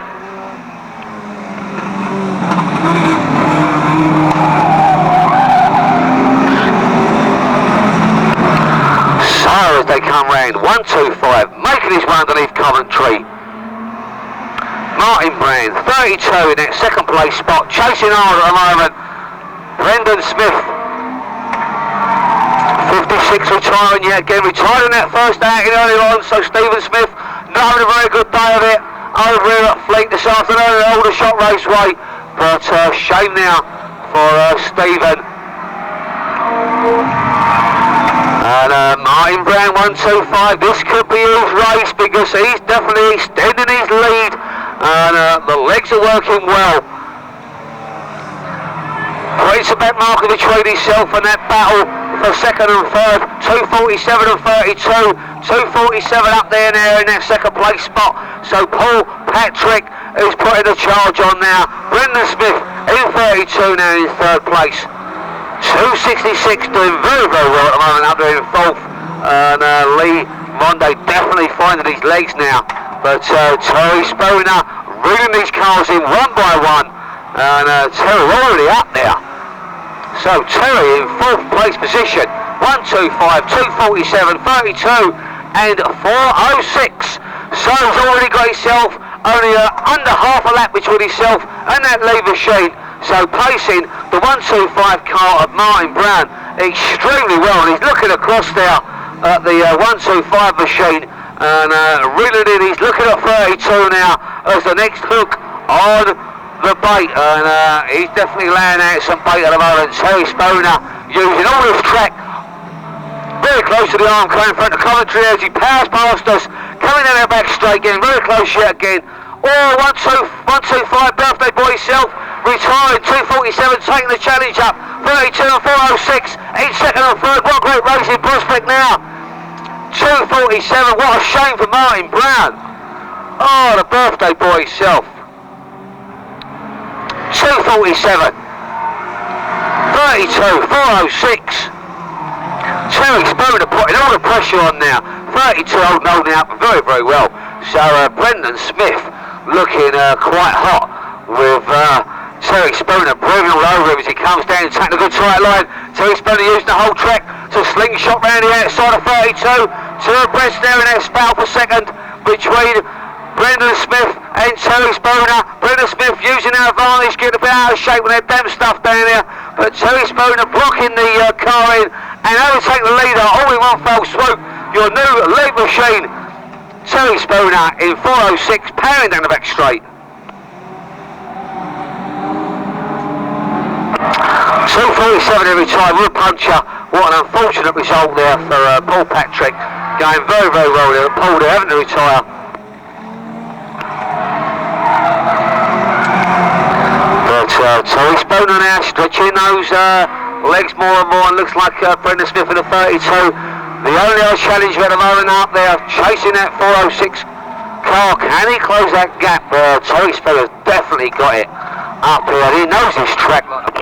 So as they come round, 125, making his way underneath Coventry. Martin Brand, 32 in that second place spot, chasing hard at the moment. Brendan Smith, 56 retiring yet again, retired in that first outing earlier on, so Stephen Smith not having a very good day of it over here at Fleet this afternoon at Aldershot Raceway, but shame now for Stephen. And Martin Brown 125, this could be his race because he's definitely extending his lead, and the legs are working well. Creates a back marker between himself and that battle for second and third. 247 and 32, 247 up there now in that second place spot. So Paul Patrick is putting the charge on now. Brendan Smith in 32 now in third place. 266 doing very, very well at the moment up there in fourth. And Lee Monday definitely finding his legs now. But Terry Spooner reeling these cars in one by one. And Terry already up there. So Terry in fourth place position. 125, 247, 32 and 406. So he's already got himself only under half a lap between himself and that lead machine. So placing the 125 car of Martin Brown extremely well. And he's looking across there at the 125 machine and reeling in. He's looking at 32 now as the next hook on the bait, and he's definitely laying out some bait at the moment. Terry Spooner using all his track very close to the arm car in front of Coventry as he powers past us, coming down our back straight, getting very close yet again. Oh, 125 birthday boy himself, retiring 247, taking the challenge up. 32 and 406 in second and third. What a great racing prospect now. 247, what a shame for Martin Brown. Oh, the birthday boy himself. 247, 32, 406. Terry Spooner putting all the pressure on now. 32 holding up very, very well. So Brendan Smith looking quite hot with Terry Spooner breathing all over him as he comes down and taking a good tight line. Terry Spooner using the whole track to slingshot round the outside of 32. Two abreast there in that spell for second between Brendan Smith and Terry Spooner. Brendan Smith using their advantage, getting a bit out of shape with their damn stuff down there. But Terry Spooner blocking the car in and overtake the leader all in one fell swoop. Your new lead machine, Terry Spooner in 406, powering down the back straight. 247 every time with a puncher. What an unfortunate result there for Paul Patrick. Going very, very well there. Paul there having to retire. Terry Spooner now stretching those legs more and more, and looks like Brendan Smith in the 32. The only other challenge at the moment up there, chasing that 406 car. Can he close that gap? Terry Spooner's definitely got it up here. He knows his track like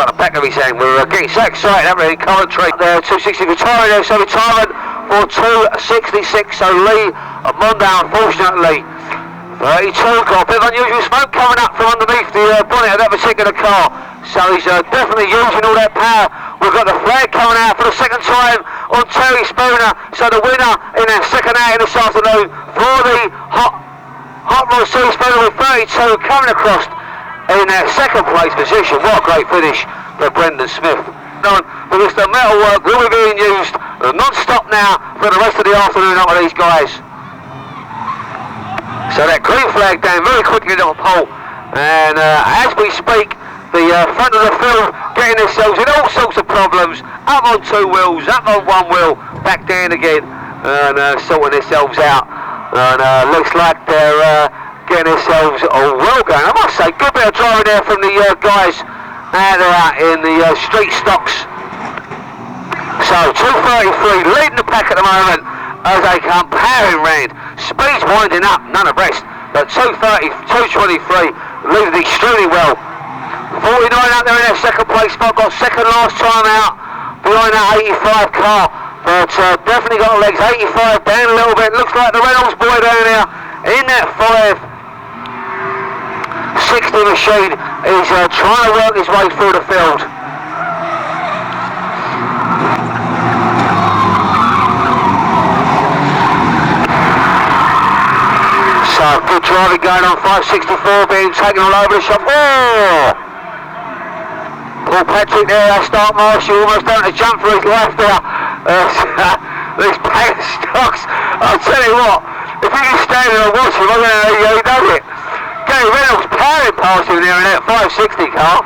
the back of his hand. We're getting so excited up there in Coventry. There, 260 retiring there, so retirement for 266. So Lee Monday, unfortunately. 32, got a bit of unusual smoke coming up from underneath the bonnet of that particular car. So he's definitely using all that power. We've got the flag coming out for the second time on Terry Spooner. So the winner in that second outing this afternoon for the Hot Rod Series Spooner with 32 coming across in that second place position. What a great finish for Brendan Smith. Because the metalwork will be being used non-stop now for the rest of the afternoon up with these guys. So that green flag down very quickly to the pole, and as we speak, the front of the field getting themselves in all sorts of problems, up on two wheels, up on one wheel, back down again, and sorting themselves out, and looks like they're getting themselves well going. I must say, good bit of driving there from the guys out in the street stocks. So 2:33 leading the pack at the moment as they come powering round. Speed's winding up, none of rest, but 2:23 leading extremely well. 49 up there in their second place spot, got second last time out behind that 85 car, but definitely got legs. 85 down a little bit, looks like the Reynolds boy down here in that 560 machine is trying to work his way through the field. So good driving going on, 564 being taken all over the shop. Oh! Paul Patrick there, that start marshal, almost having to jump for his life there. These pack of stocks, I'll tell you what, if you can stand there and watch him, I'm going to know he does it. Gary Reynolds powering past him there in that 560 car.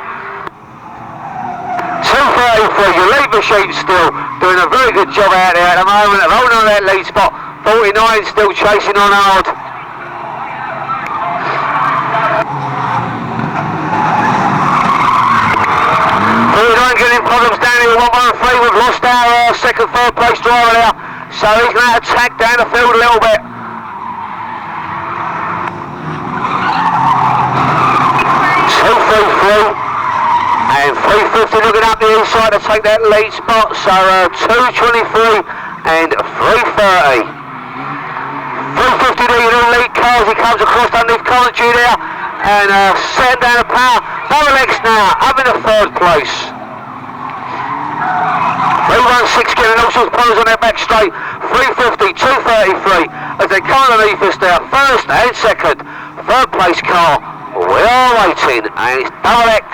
2:33, your lead machine still doing a very good job out there at the moment of holding on that lead spot. 49 still chasing on hard. 49 getting problems down here, 113. We've lost our second, third place driver there, so he's going to attack down the field a little bit. 2:33 and 350 looking up the inside to take that lead spot, so 2:23 and 3:30. 350 leading all lead cars, he comes across underneath Coventry there and setting down the power. Double X now up in the third place. 316 getting all sorts of problems on their back straight. 350, 2:33 as they come underneath us there. First and second, third place car. We are waiting, and it's Double X.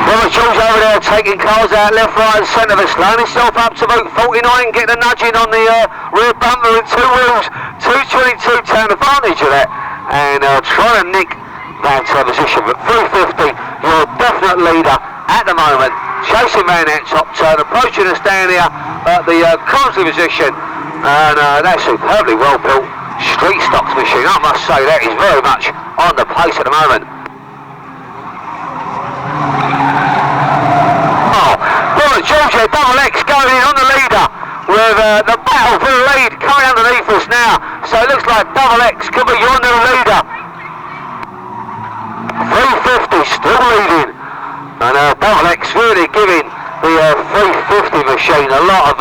Robert George over there taking cars out left, right and centre of us, slowing himself up to about 49, getting a nudging on the rear bumper with two wheels. 222 taking advantage of that and trying to nick that position. But 350, your definite leader at the moment. Chasing man at top turn, approaching us down here at the Consley position, and that's superbly well built street stocks machine. I must say that is very much on the pace at the moment. Oh, Robert George here, Double X going in on the leader with the battle for the lead coming underneath us now. So it looks like Double X could be your new leader. 350 still leading. And Double X really giving the 350 machine a lot of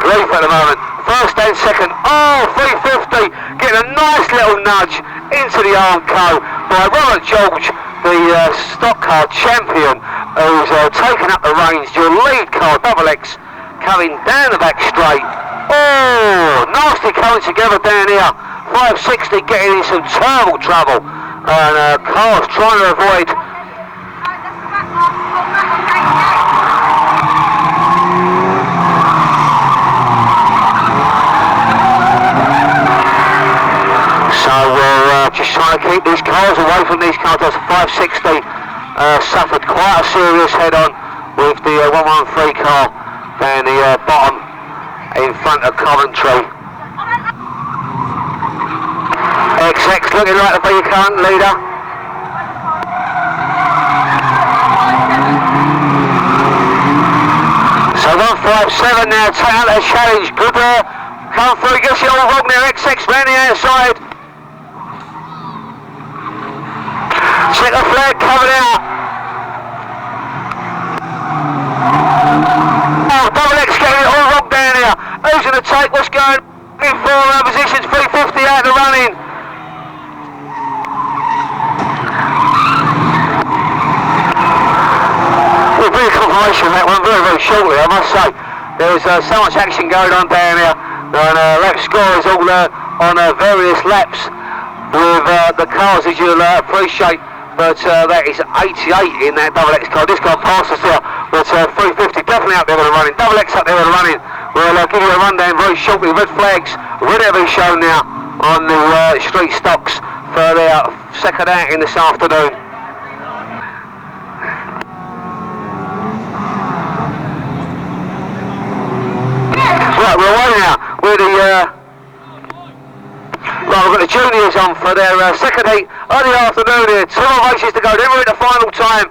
grief at the moment. First and second, 350 getting a nice little nudge into the Armco by Robert George, the stock car champion, who's taken up the reins. Your lead car, Double X, coming down the back straight. Oh, nasty coming together down here. 560 getting in some terrible trouble, and cars trying to avoid. So we're just trying to keep these cars away from these cars. 560 suffered quite a serious head-on with the 113 car down the bottom in front of Coventry. XX looking like to be your current leader. So 157 now, take out that challenge. Good come through, gets the old wrong there. XX round the outside. Check the flag coming out. Oh, Double X getting it all wrong down here. Who's going to take? What's going in for positions? 350 out of the running. We'll bring a confirmation of that one very, very shortly, I must say. There's so much action going on down here, and lap score is all on various laps with the cars, as you'll appreciate. But that is 88 in that double X car. This gone past us there, but 350 definitely up there with the running. Double X up there with the running. We'll give you a rundown very shortly. Red flags ready to be shown now on the street stocks for their second outing this afternoon. Right, we're away now with the right, we've got the juniors on for their second heat of the afternoon here. 2 more races to go, then we're at the final time,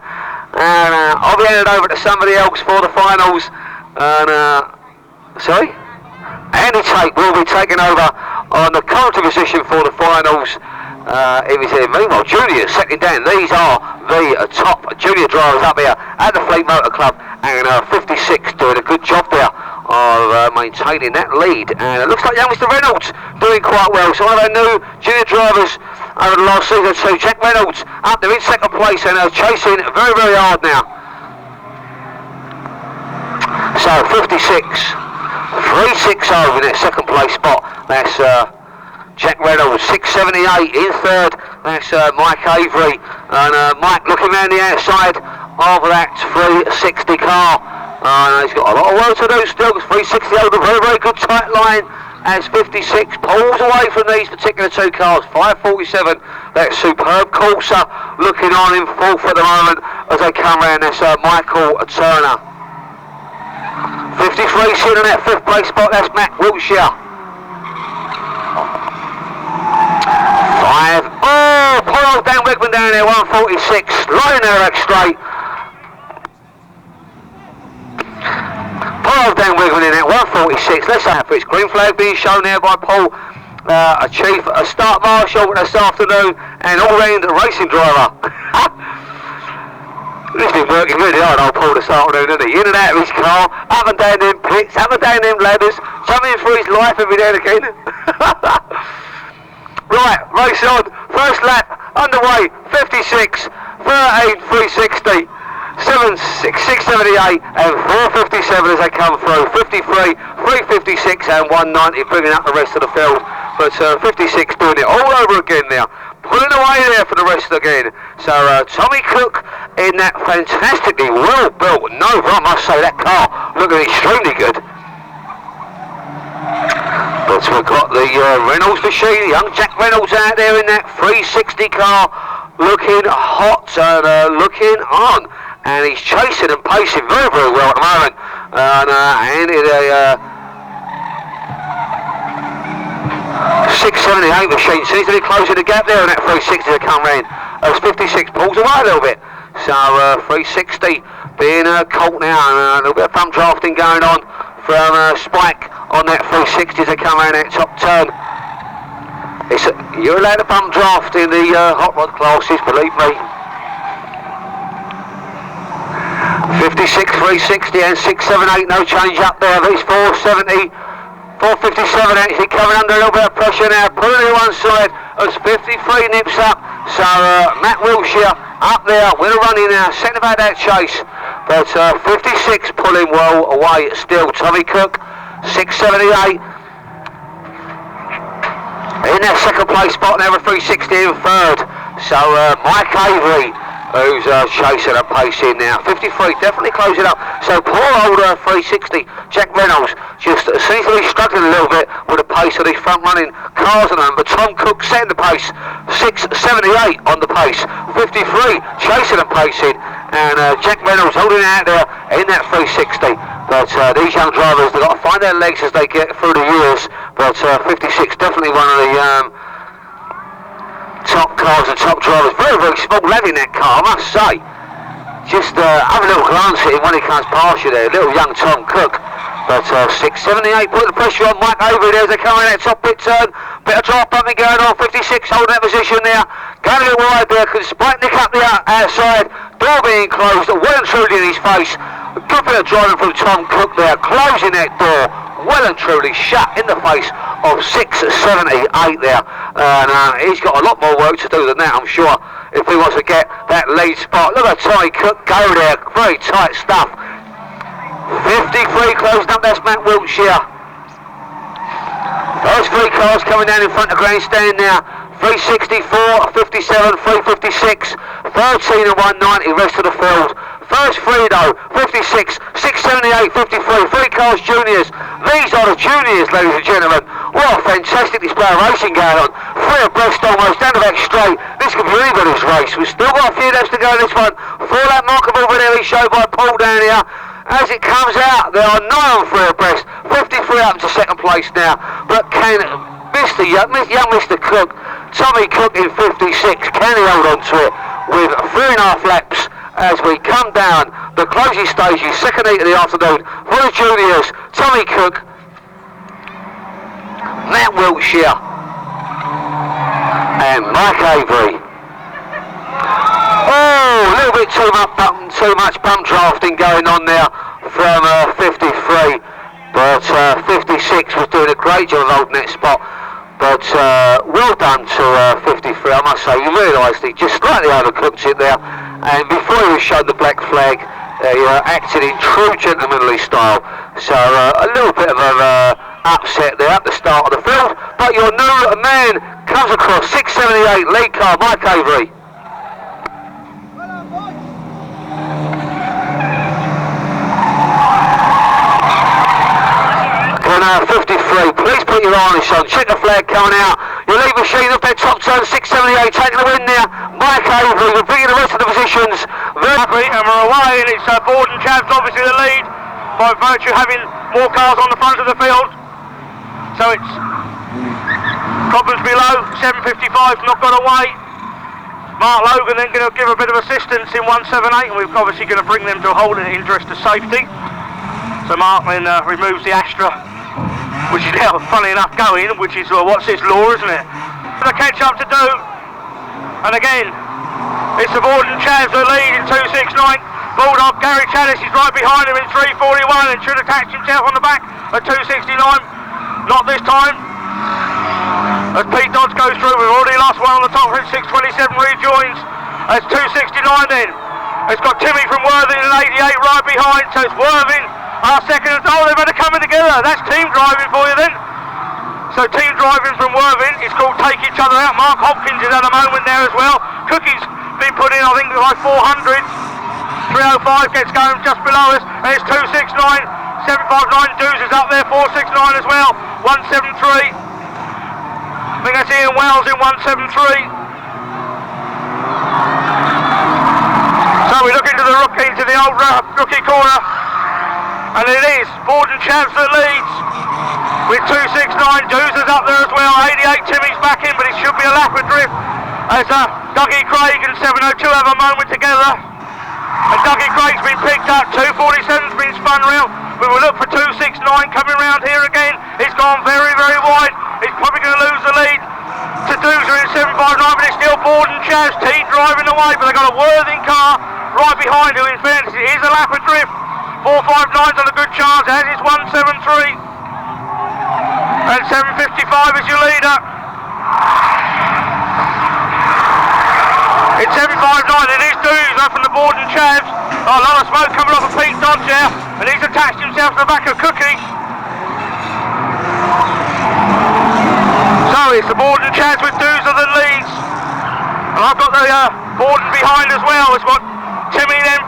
and I'll be handed over to somebody else for the finals. And sorry, Andy Tate will be taking over on the commentary position for the finals. It was meanwhile juniors second down. These are the top junior drivers up here at the Fleet Motor Club, and 56 doing a good job there of maintaining that lead, and it looks like young Mr. Reynolds doing quite well. So one of our new junior drivers over the last season, so Jack Reynolds up there in second place and chasing very, very hard now. So 56, 360 in that second place spot. That's Jack Reynolds. 678 in third. That's Mike Avery, and Mike looking around the outside of that 360 car. He's got a lot of work to do still. 360 over a very, very good tight line as 56 pulls away from these particular two cars. 547, that superb Corsa looking on in fourth at the moment as they come round. That's Michael Turner. 53 sitting in that fifth place spot. That's Matt Wiltshire. 5. Oh, poor old Dan Wigman down there. 146, lying there back straight. Paul Dan Wigman in at 146. Let's have for its green flag being shown there by Paul, a chief, a start marshal this afternoon, and all-round racing driver. He's been working really hard, old Paul, this afternoon, hasn't he? In and out of his car, up and down them pits, up and down them ladders, jumping through his life every day and again. Right, race on. First lap underway. 56, 13, 360. 678 and 457 as they come through. 53, 356 and 190 bringing up the rest of the field. But 56 doing it all over again now. Pulling away there for the rest again. So Tommy Cook in that fantastically well built Nova. I must say that car looking extremely good. But we've got the Reynolds machine, young Jack Reynolds out there in that 360 car looking hot and looking on. And he's chasing and pacing very, very well at the moment. And in a 678 machine seems to be closing the gap there in that 360 to come round. As 56 pulls away a little bit. So 360 being caught now, and a little bit of pump drafting going on from Spike on that 360 to come around that top turn. You're allowed to pump draft in the hot rod classes, believe me. 56, 360 and 678, no change up there. These 470, 457 actually coming under a little bit of pressure now, pulling to one side as 53 nips up. So Matt Wiltshire up there with a running now, setting about that chase. But 56 pulling well away still. Tommy Cook, 678 in that second place spot now, 360 in third. So Mike Avery, who's chasing and pacing now. 53, definitely closing up. So poor old 360, Jack Reynolds, just seems to be struggling a little bit with the pace of these front running cars on them. But Tom Cook setting the pace, 678 on the pace. 53, chasing and pacing. And Jack Reynolds holding out there in that 360. But these young drivers, they've got to find their legs as they get through the years. But 56, definitely one of the top cars and top drivers. Very, very small lad in that car, I must say. Just have a little glance at him when he comes past you there. Little young Tom Cook. But 678 put the pressure on Mike Avery there as they come in that top pit turn. Bit of drop bumping going on, 56 holding that position there. Going a bit wide there, because Spike Nick up the outside. Door being closed, well and truly in his face. A good bit of driving from Tom Cook there, closing that door. Well and truly shut in the face of 678 there. And he's got a lot more work to do than that, I'm sure, if he wants to get that lead spot. Look at Tommy Cook go there, very tight stuff. 53 closed up, that's Matt Wiltshire. Those three cars coming down in front of grandstand now. 364, 57, 356, 13 and 190, rest of the field. First three though, 56, 678, 53, three cars juniors. These are the juniors, ladies and gentlemen. What a fantastic display of racing going on. Three abreast almost, down the back straight. This could be anybody's race. We've still got a few laps to go in this one. For that mark of over there, he's showed by Paul down here. As it comes out, there are 9 on three abreast. 53 up to second place now. But can young Mr. Cook, Tommy Cook in 56, can he hold on to it with 3.5 laps as we come down the closing stages, second heat of the afternoon for the juniors. Tommy Cook, Matt Wiltshire and Mike Avery. Oh, a little bit too much bump drafting going on there from 53, but 56 was doing a great job of holding that spot. But well done to 53, I must say. You realised he just slightly overcooked it there, and before he was shown the black flag, he acted in true gentlemanly style. So a little bit of an upset there at the start of the field, but your new man comes across, 678 lead car, Mike Avery. And 53, please put your eye on this one. Check the flag coming out. Your lead machine up there, top turn, 678, taking the win there. Mike Avery, we're bringing the rest of the positions. Very happy, and we're away, and it's Borden Chavs obviously the lead by virtue of having more cars on the front of the field. So it's problems below, 755's not got away. Mark Logan then going to give a bit of assistance in 178, and we're obviously going to bring them to a hold in the interest of safety. So Mark then removes the Astra, which is now, funny enough, going, which is what's its law, isn't it? The catch up to do, and again, it's the Borden Chavs who lead in 269. Bulldog Gary Challis is right behind him in 341 and should attach himself on the back at 269. Not this time. As Pete Dodds goes through, we've already lost one on the top, 627 rejoins. As 269 then. It's got Timmy from Worthing in 88 right behind, so it's Worthing. Our second, oh, they've had to come in together. That's team driving for you then. So team driving from Worthing, it's called Take Each Other Out. Mark Hopkins is at a moment there as well. Cookie's been put in, I think, like 400. 305 gets going just below us, and it's 269. 759 Dews is up there, 469 as well. 173. I think that's Ian Wells in 173. So we look into the old rookie corner. And it is Borden Chavs that leads with 269. Dews is up there as well. 88 Timmy's back in, but it should be a lap adrift as Dougie Craig and 702 have a moment together. And Dougie Craig's been picked up. 247's been spun round. We will look for 269 coming round here again. It's gone very, very wide. He's probably going to lose the lead to Doozer in 759, but it's still Borden Chavs team driving away. But they've got a Worthing car right behind who, in fairness, it is a lap adrift. 459's on a good chance, as is 173. And 755 is your leader. It's 759, it is Dews up from the Borden Chavs. Oh, a lot of smoke coming off of Pete Dodds there, and he's attached himself to the back of Cookie. So it's the Borden Chavs with Dews that leads. And I've got the Borden behind as well. It's got Timmy then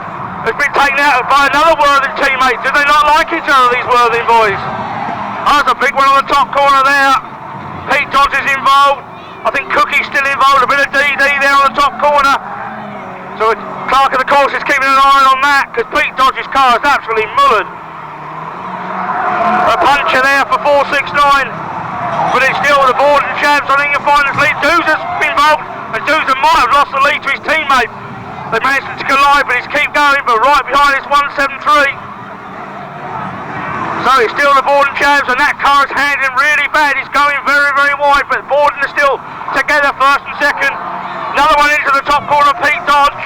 has been taken out by another Worthing teammate. Do they not like each other, these Worthing boys? Oh, there's a big one on the top corner there. Pete Dodds is involved. I think Cookie's still involved. A bit of DD there on the top corner. So Clark of the course is keeping an eye on that because Pete Dodds' car is absolutely mullered. A puncher there for 469. But it's still the Borden Chavs. I think you'll find his lead. Dews has been involved, and Dews might have lost the lead to his teammate. They managed to collide, but he's keep going, but right behind is 173. So it's still the Borden champs, and that car is handling really bad. It's going very, very wide, but Borden is still together, first and second. Another one into the top corner, Pete Dodge.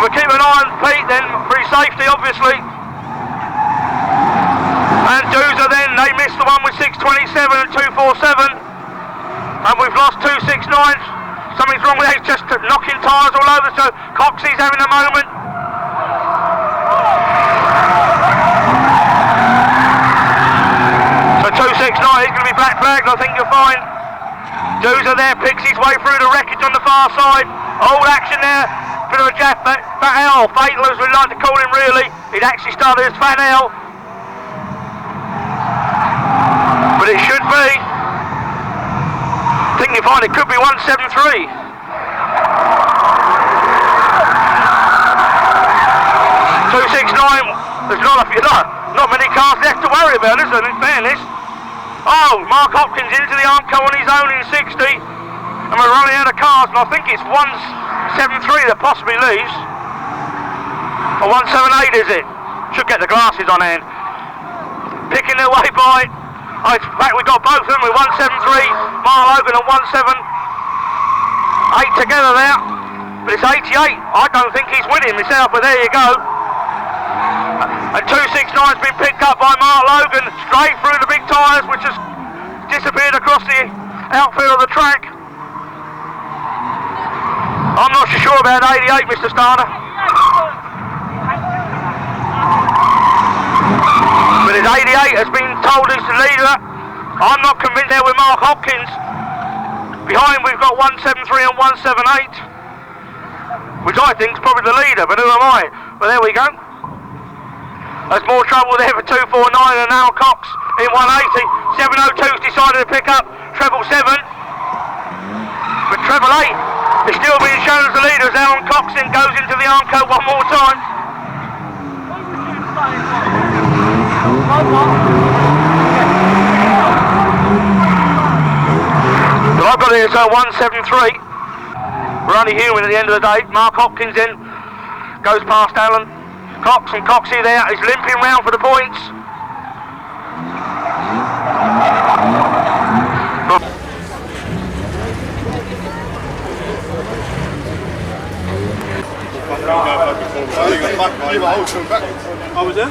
We'll keep an eye on Pete then, for his safety, obviously. And Doozer then, they missed the one with 627 and 247. And we've lost 269. Something's wrong with it, it's just knocking tyres all over, so Coxey's having a moment. So 269, he's going to be black flagged, I think you'll find. Doozer there picks his way through the wreckage on the far side. Old action there, bit of a jab, Fat Al, fatal as we like to call him really. He'd actually started as Fat Al. But it should be. I think you find it could be 173. 269, there's not many cars left to worry about, is there, in fairness? Oh, Mark Hopkins into the Armco on his own in 60, and we're running out of cars, and I think it's 173 that possibly leaves. Or 178 is it? Should get the glasses on hand. Picking their way by. Oh, in fact, we got both of them with 173, Mark Logan and 178 together there. But it's 88. I don't think he's winning myself, but there you go. And 269's been picked up by Mark Logan, straight through the big tyres, which has disappeared across the outfield of the track. I'm not so sure about 88, Mr. Starter. But his 88 has been told he's the leader. I'm not convinced there with Mark Hopkins. Behind we've got 173 and 178, which I think is probably the leader, but who am I? But there we go. There's more trouble there for 249 and Al Cox in 180. 702's decided to pick up treble 7. But treble 8 is still being shown as the leader as Alan Coxon goes into the Armco one more time. So I've got it as 173. We're only human at the end of the day. Mark Hopkins in, goes past Alan Cox, and Coxey there is limping round for the points. I was there?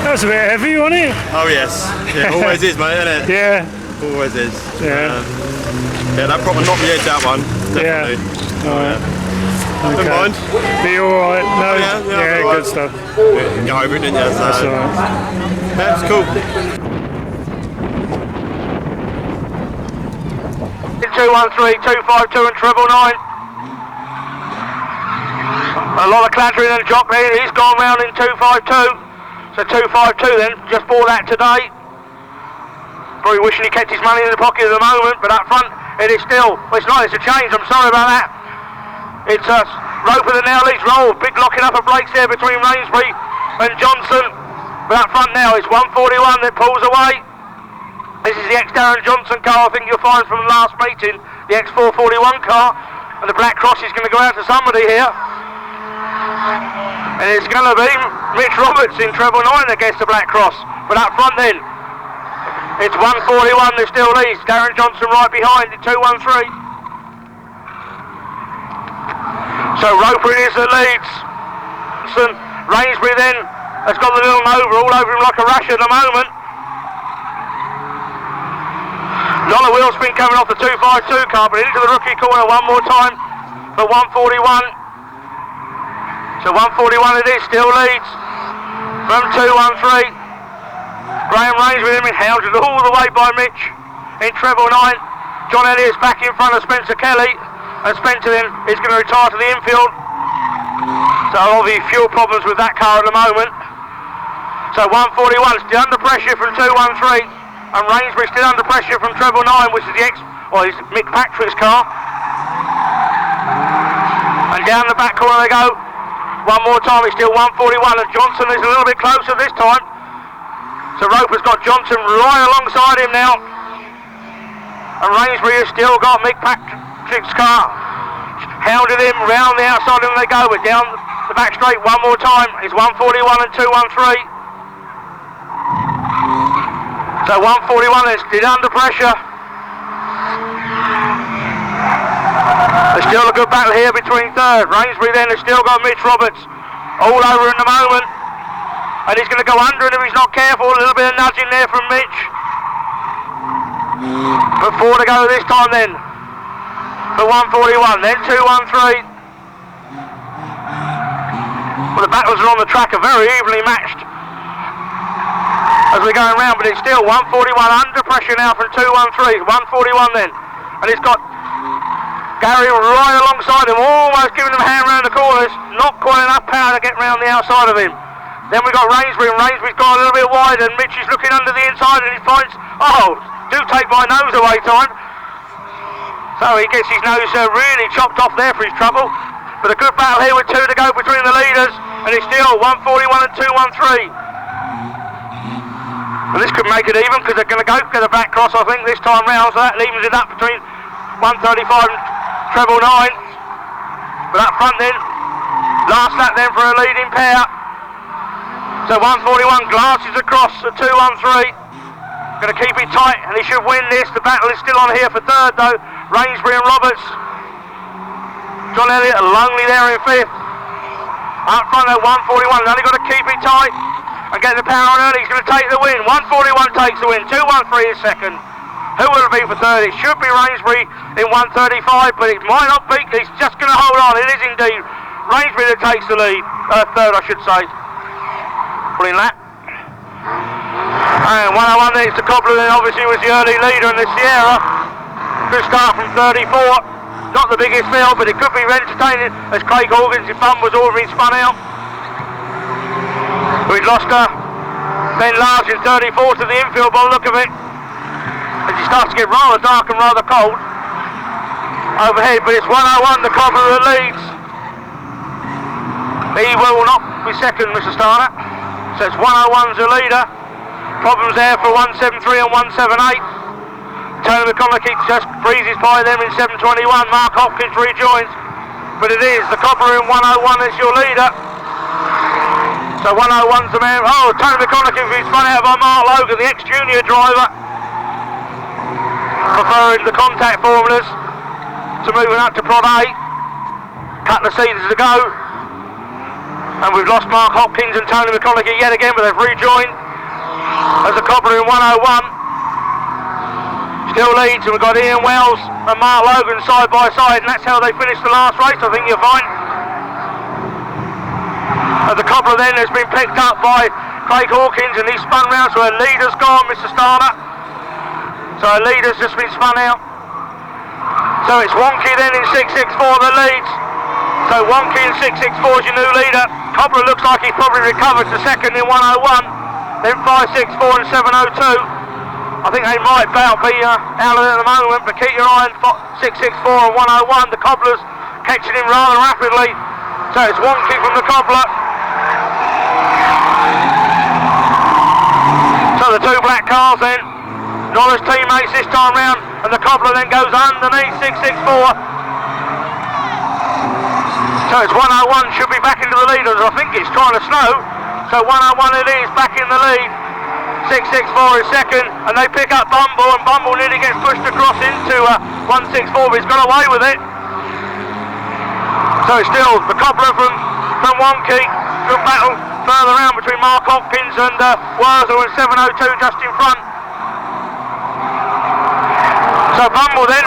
That was a bit heavy, wasn't it? Oh yes, yeah, always is, mate, isn't it? Yeah. Always is. Yeah. Yeah, that proper knocked the edge, that one. Definitely. Yeah. Alright. Don't mind. Be alright? No? Yeah, good stuff. Yeah, go over it, didn't you? So, That's alright. yeah, it's cool. 213, 252 and treble 9. A lot of clattering and jockeying. He's gone round in 252. So 252 then, just bought that today. Probably wishing he kept his money in the pocket at the moment, but up front it is still, well, it's not, it's a change, I'm sorry about that. It's Roper that now leads roll, big locking up of Blake's there between Rainsbury and Johnson. But up front now it's 141 that pulls away. This is the ex-Darren Johnson car, I think you'll find from the last meeting, the X441 car. And the Black Cross is going to go out to somebody here. And it's going to be Mitch Roberts in treble 9 that gets the Black Cross. But up front then, it's 141 that still leads. Darren Johnson right behind at 213. So Roper is the leads. Rainsbury then has got the little Nova all over him like a rash at the moment. Lola Wheel's been coming off the 252 car, but into the rookie corner one more time for 141. So 141 it is, still leads from 213. Graham Rainsbury has been hounded all the way by Mitch in treble 9. John Elliott's back in front of Spencer Kelly, and Spencer then is going to retire to the infield. So there'll be fuel problems with that car at the moment. So 141 still under pressure from 213, and Rainsbury still under pressure from treble 9, which is the is Mick Patrick's car. And down the back corner they go. One more time, it's still 141, and Johnson is a little bit closer this time. So Roper's got Johnson right alongside him now. And Rainsbury has still got Mick Patrick's car. Hounded him round the outside, and they go, but down the back straight one more time. It's 141 and 213. So 141 is still under pressure. There's still a good battle here between third. Rainsbury then has still got Mitch Roberts all over in the moment. And he's going to go under it if he's not careful. A little bit of nudging there from Mitch. But 4 to go this time then. For 141, then 213. Well, the battles are on the track are very evenly matched as we're going round, but it's still 141 under pressure now from 213. 141 then. And he's got Gary right alongside him, almost giving him a hand round the corners, not quite enough power to get round the outside of him. Then we've got Rainsbury, and Rainsbury's gone a little bit wide, and Mitch is looking under the inside, and he finds, oh, do take my nose away time. So he gets his nose really chopped off there for his trouble. But a good battle here with 2 to go between the leaders, and it's still 141 and 213. And this could make it even, because they're going to go to the back cross, I think, this time round, so that evens it up between 135 and treble 9. But up front then, last lap then for a leading pair. So 141 glances across at 213. Going to keep it tight, and he should win this. The battle is still on here for third though. Rainsbury and Roberts. John Elliott lonely there in fifth. Up front at 141, only got to keep it tight and get the power on early. He's going to take the win. 141 takes the win. 213 is second. Who will it be for third? It should be Rainsbury in 135, but it might not be. He's just going to hold on. It is indeed Rainsbury that takes the lead. Third, I should say. Pulling that. And 101 then, it's the Cobbler, then obviously was the early leader in the Sierra. Good start from 34. Not the biggest field, but it could be entertaining as Craig Horgan's bum was already spun out. We'd lost Ben Large in 34 to the infield by the look of it. As it starts to get rather dark and rather cold overhead, but it's 101, the Cobbler that leads. He will not be second, Mr. Starner. So it's 101's the leader. Problems there for 173 and 178. Tony McConaughey just breezes by them in 721. Mark Hopkins rejoins. But it is the Cobbler in 101 is your leader. So 101's the man. Oh, Tony McConaughey is spun out by Mark Logan, the ex-junior driver. Preferring the contact formulas to moving up to Prod 8. Couple of seasons to go. And we've lost Mark Hopkins and Tony McConaughey yet again, but they've rejoined as the Cobbler in 101. Still leads, and we've got Ian Wells and Mark Logan side by side, and that's how they finished the last race, I think you'll find. The Cobbler then has been picked up by Craig Hawkins, and he's spun round, so our leader's gone, Mr. Starner. So our leader's just been spun out. So it's Wonky then in 664 that leads. So Wonky in 664 is your new leader. Cobbler looks like he's probably recovered to second in 101. Then 564 and 702. I think they might about be out of it at the moment, but keep your eye on 664 and 101. The Cobbler's catching him rather rapidly. So it's Wonky from the Cobbler. So the two black cars then. Norris teammates this time round, and the Cobbler then goes underneath 664. So it's 101, should be back into the lead, as I think it's trying to snow. So 101 it is, back in the lead. 664 is second, and they pick up Bumble, and Bumble nearly gets pushed across into 164, but he's got away with it. So it's still the Cobbler from Wonky. Good battle further around between Mark Hopkins and Wurzel, and 702 just in front. So Bumble then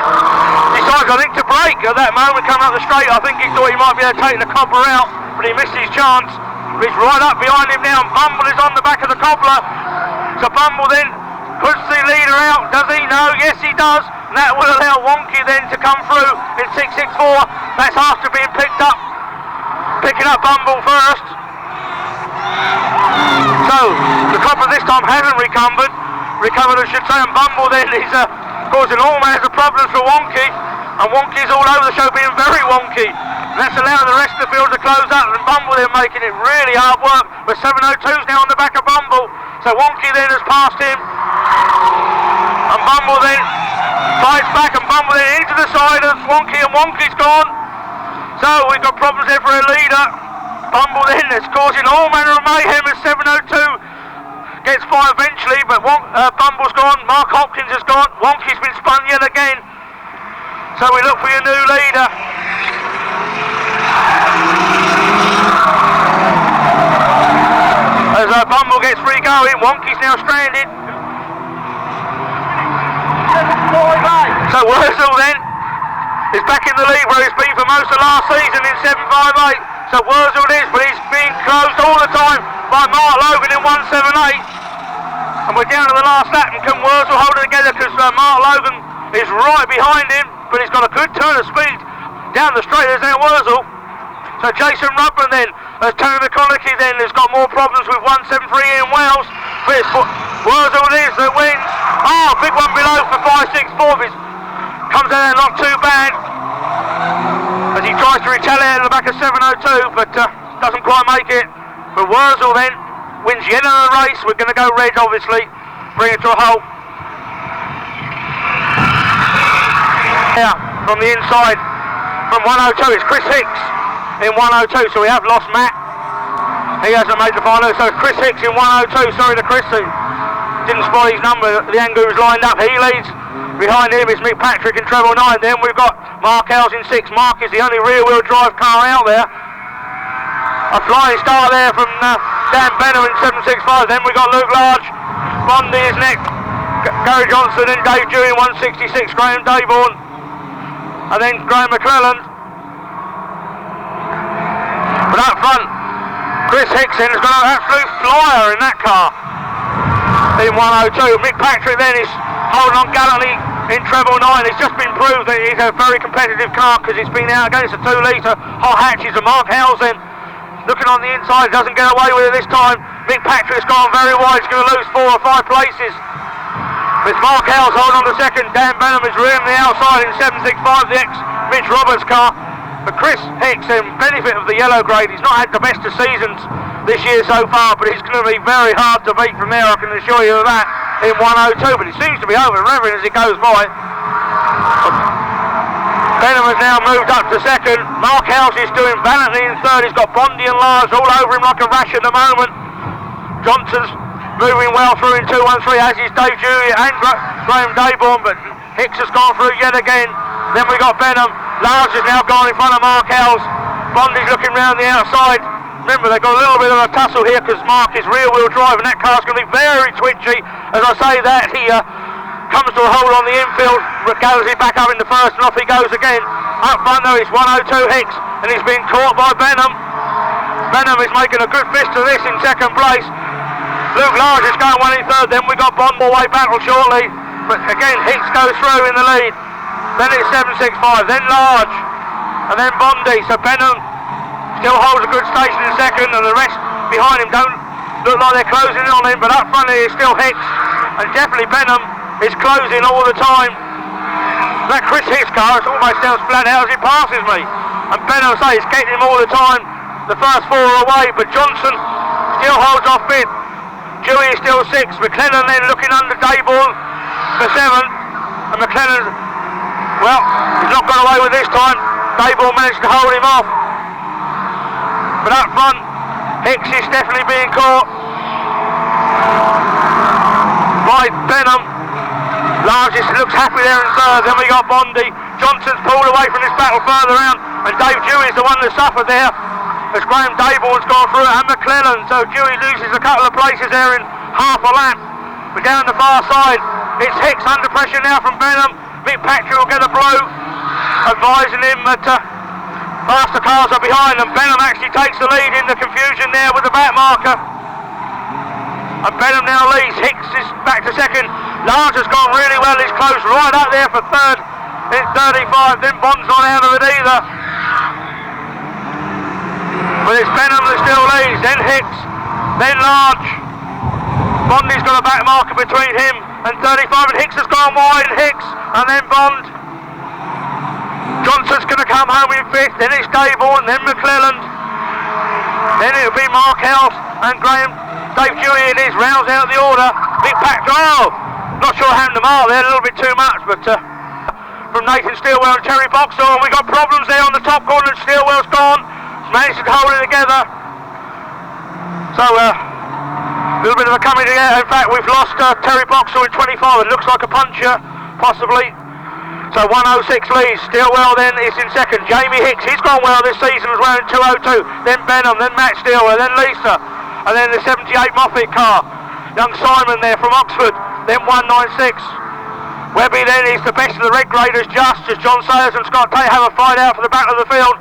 decides, I think, to brake at that moment coming up the straight. I think he thought he might be able to take the Cobbler out, but he missed his chance. But he's right up behind him now, and Bumble is on the back of the Cobbler. So Bumble then puts the leader out. Does he? No. Yes, he does. And that will allow Wonky then to come through in 664. That's after being picked up. Picking up Bumble first. So the Cobbler this time hasn't recovered, I should say, and Bumble then is causing all manner of problems for Wonky. And Wonky's all over the show being very wonky. And that's allowing the rest of the field to close up, and Bumble then making it really hard work. But 702's now on the back of Bumble. So Wonky then has passed him. And Bumble then fights back, and Bumble then into the side of Wonky, and Wonky's gone. So we've got problems there for a leader. Bumble then is causing all manner of mayhem as 702 gets by eventually, but Bumble's gone, Mark Hopkins has gone, Wonky's been spun yet again. So we look for your new leader. As Bumble gets free going, Wonky's now stranded. So Wurzel then is back in the lead where he's been for most of last season in 758. So Wurzel it is, but he's being closed all the time by Mark Logan in 178. And we're down to the last lap, and can Wurzel hold it together because Mark Logan is right behind him, but he's got a good turn of speed down the straight. There's now Wurzel. So Jason Rubman then, as Tony McConaughey then has got more problems with 173 in Wales. But it's Wurzel it is that wins. Oh, big one below for 564. Comes out there not too bad. As he tries to retaliate at the back of 702, but doesn't quite make it. But Wurzel then wins yet another race. We're going to go red, obviously. Bring it to a halt. Yeah, from the inside, from 102, it's Chris Hicks in 102. So we have lost Matt. He hasn't made the final. So Chris Hicks in 102. Sorry to Chris, who didn't spot his number. The angle was lined up. He leads. Behind him is Mick Patrick in treble 9. Then we've got Mark Howes in 6. Mark is the only rear-wheel drive car out there. A flying start there from Dan Benham in 765. Then we've got Luke Large. Bondi is next. Gary Johnson and Dave Dewey in 166. Graham Dayborn. And then Graham McClelland. But up front, Chris Hickson has got an absolute flyer in that car. In 102. Mick Patrick then is holding on gallantly in treble 9. It's just been proved that he's a very competitive car because it's been out against a 2 litre hot hatches. And Mark Howes then looking on the inside, doesn't get away with it this time. Mick Patrick's gone very wide. He's going to lose 4 or 5 places. With Mark Howes holding on to second. Dan Benham is rearing the outside in 765, the ex-Mitch Roberts car. But Chris Hicks, in benefit of the yellow grade, he's not had the best of seasons this year so far, but he's going to be very hard to beat from there, I can assure you of that, in 102. But he seems to be over-revving as he goes by. Benham has now moved up to second. Mark Howes is doing valiantly in third. He's got Bondi and Lars all over him like a rash at the moment. Johnson's moving well through in 213, as is Dave Dewey and Graham Dayborn, but Hicks has gone through yet again. Then we got Benham. Lars has now gone in front of Mark Howes. Bondi's looking round the outside. Remember, they've got a little bit of a tussle here because Mark is rear-wheel drive and that car's going to be very twitchy. As I say that, he comes to a hold on the infield, gathers it back up in the first, and off he goes again. Up front though, it's 102 Hicks, and he's been caught by Benham. Benham is making a good fist of this in second place. Luke Large is going one in third. Then we got Bond away battle shortly, but again Hicks goes through in the lead. Then it's 765, then Large, and then Bondi. So Benham still holds a good station in second, and the rest behind him don't look like they're closing in on him, but up front it is still Hicks, and definitely Benham is closing all the time. That Chris Hicks car, it almost sounds flat out as it passes me, and Benham, say, is getting him all the time. The first 4 are away, but Johnson still holds off fifth. Dewey is still 6th. McLennan then looking under Dayborn for 7th, and McLennan, well, he's not got away with this time. Dayborn managed to hold him off. But up front, Hicks is definitely being caught by Benham. Largest looks happy there in third. Then we got Bondi. Johnson's pulled away from this battle further round, and Dave Dewey is the one that suffered there as Graham Dayborn's gone through it, and McLennan. So Dewey loses a couple of places there in half a lap. But down the far side, it's Hicks under pressure now from Benham. Mick Patrick will get a blow, advising him that faster cars are behind, and Benham actually takes the lead in the confusion there with the back marker. And Benham now leads. Hicks is back to second. Large has gone really well. He's close right up there for third in 35. Then Bond's not out of it either. But it's Benham that still leads. Then Hicks. Then Large. Bondi's got a back marker between him and 35, and Hicks has gone wide, and Hicks, and then Bond. Johnson's going to come home in 5th, then it's Dayborn, then McClelland, then it'll be Mark Howes and Dave Dewey. It is, rounds out the order. Big pack, oh, not sure what happened to Mark there, a little bit too much, but from Nathan Stillwell and Terry Boxall, and we got problems there on the top corner, and Stillwell's gone, managed to hold it together. So, a little bit of a coming together. In fact, we've lost Terry Boxall in 25. It looks like a puncture, possibly. So 106 leads. Stilwell then is in second. Jamie Hicks, he's gone well this season as well in 202. Then Benham, then Matt Stilwell, then Lisa. And then the 78 Moffat car. Young Simon there from Oxford. Then 196. Webby then is the best of the red graders, just as John Sayers and Scott Tate have a fight out for the back of the field.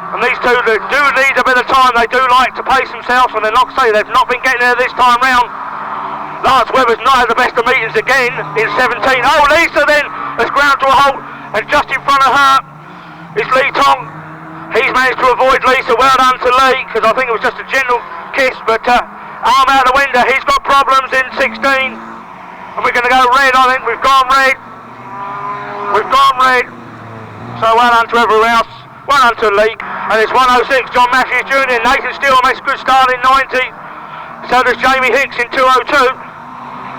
And these two do need a bit of time. They do like to pace themselves, and they're not say they've not been getting there this time round. Lance Webber's not had the best of meetings again in 17. Oh, Lisa then has ground to a halt, and just in front of her is Lee Tong. He's managed to avoid Lisa. Well done to Lee, because I think it was just a gentle kiss, but arm out the window. He's got problems in 16, and we're going to go red. I think we've gone red. We've gone red. So well done to everyone else. Well done to Lee. And it's 106, John Matthews Jr. Nathan Steele makes a good start in 90. So does Jamie Hicks in 202.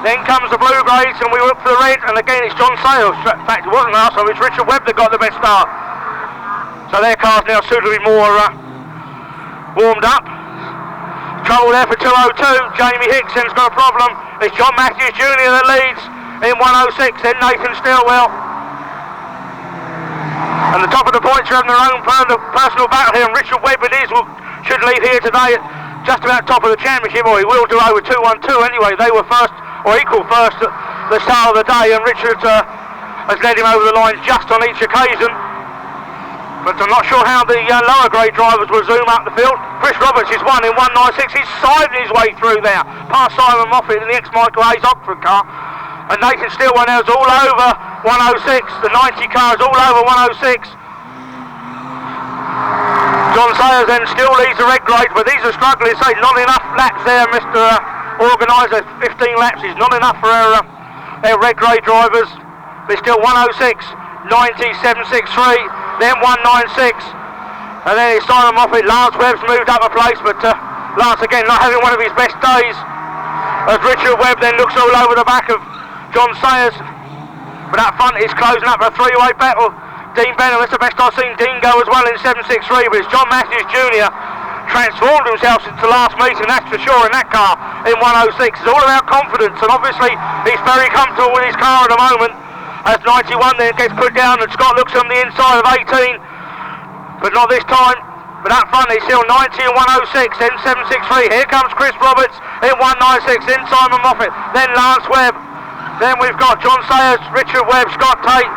Then comes the blue grades, and we look for the red, and again it's John Sayles. In fact, it wasn't us, so it's Richard Webb that got the best start. So their car's now suitably more warmed up. Trouble there for 202. Jamie Hicks has got a problem. It's John Matthews Jr. that leads in 106, then Nathan Stilwell. And the top of the points are having their own personal battle here, and Richard Webb it is, should lead here today at just about top of the championship, or he will do over 212 anyway. They were first, or equal first at the start of the day, and Richard has led him over the line just on each occasion. But I'm not sure how the lower grade drivers will zoom up the field. Chris Roberts is one in 196. He's siding his way through there, past Simon Moffat in the ex-Michael Hayes Oxford car. And Nathan Stilwell now is all over 106. The 90 car is all over 106. John Sayers then still leads the red grade, but these are struggling. Say not enough laps there, Mr. Organiser. 15 laps is not enough for our red grade drivers. There's still 106, 90, 763, then 196, and then it's Simon Moffat. Lance Webb's moved up a place, but Lance again not having one of his best days. As Richard Webb then looks all over the back of John Sayers, but that front is closing up a three-way battle. Dean Benham, that's the best I've seen Dean go as well in 763, but it's John Matthews Jr. transformed himself since the last meeting, that's for sure, in that car in 106. It's all about confidence, and obviously he's very comfortable with his car at the moment. As 91 then gets put down, and Scott looks on the inside of 18, but not this time. But that front is still 90 and 106, then 763. Here comes Chris Roberts in 196, then Simon Moffat, then Lance Webb. Then we've got John Sayers, Richard Webb, Scott Tate.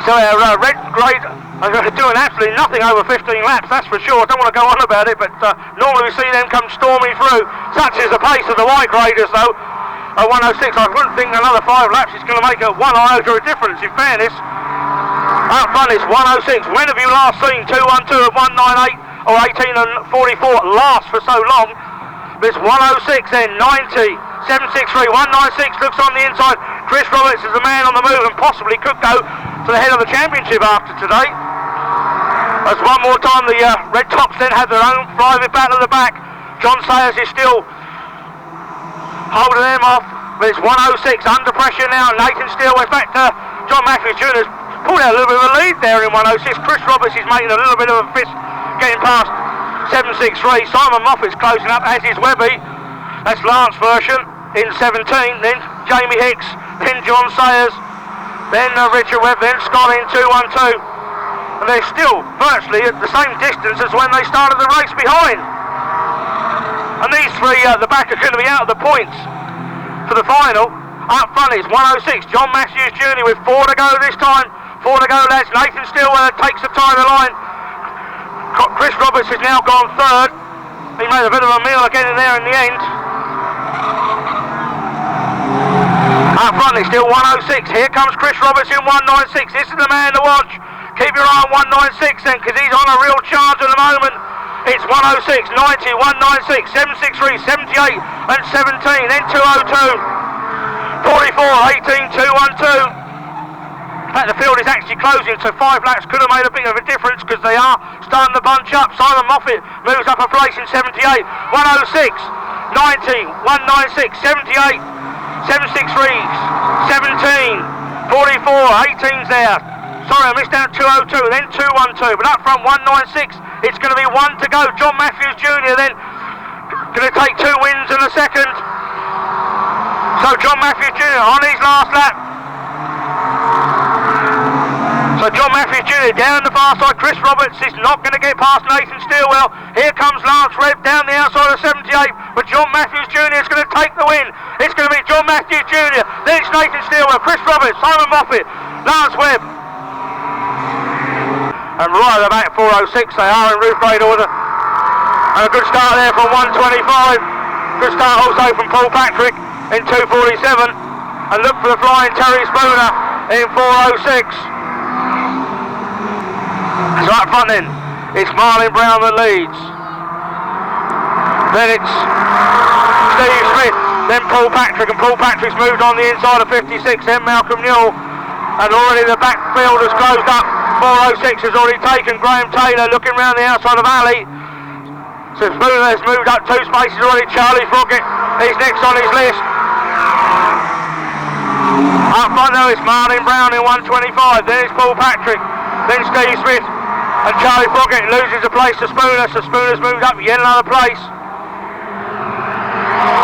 So our red grade are doing absolutely nothing over 15 laps, that's for sure. I don't want to go on about it, but normally we see them come storming through. Such is the pace of the white graders though. At 106, I wouldn't think another 5 laps is going to make a 1 iota of difference, in fairness. Up front is 106. When have you last seen 212 at 198 or 18 and 44 last for so long? But it's 106 then, 90, 763, 196 looks on the inside. Chris Roberts is the man on the move and possibly could go to the head of the championship after today. As one more time the Red Tops then have their own private battle at the back. John Sayers is still holding them off, but it's 106 under pressure now. Nathan Steele, in fact John Matthews Jr. has pulled out a little bit of a lead there in 106. Chris Roberts is making a little bit of a fist getting past 763. Simon Moffat's closing up, as is Webby. That's Lance version in 17, then Jamie Hicks, then John Sayers, then Richard Webb, then Scott in 212. And they're still virtually at the same distance as when they started the race behind. And these three at the back are going to be out of the points for the final. Up front is 106, John Matthews Jr. with 4 to go this time. 4 to go, lads. Nathan Stilwell takes the tie of the line. Chris Roberts has now gone third. He made a bit of a meal of getting there in the end. Up front is still 106. Here comes Chris Roberts in 196. This is the man to watch. Keep your eye on 196 then, because he's on a real charge at the moment. It's 106, 90, 196, 763, 78 and 17, then 202, 44, 18, 212. In fact, the field is actually closing, so 5 laps could have made a bit of a difference because they are starting to bunch up. Simon Moffat moves up a place in 78, 106, 90, 196, 78, 763, 17, 44, 18's there. Sorry, I missed out 202, then 212, but up front 196, it's going to be 1 to go. John Matthews Jr. then going to take 2 wins in a second. So John Matthews Jr. on his last lap. So John Matthews Jr. down the far side. Chris Roberts is not going to get past Nathan Stilwell. Here comes Lance Redd down the outside of 78, but John Matthews Jr. is going to take the win. It's going to be John Matthews Jr. Then it's Nathan Stilwell, Chris Roberts, Simon Moffat, Lance Webb. And right at the back, 406, they are in roof grade order. And a good start there from 125. Good start also from Paul Patrick in 247. And look for the flying Terry Spooner in 406. So up front then, it's Marlin Brown that leads. Then it's Steve Smith, then Paul Patrick, and Paul Patrick's moved on the inside of 56, then Malcolm Newell. And already the backfield has closed up. 406 has already taken Graham Taylor, looking round the outside of Ali. So Spooner has moved up 2 spaces already. Charlie Froggett is next on his list. Up front though, it's Marlin Brown in 125, then it's Paul Patrick, then Steve Smith, and Charlie Froggett loses a place to Spooner, so Spooner's moved up yet another place.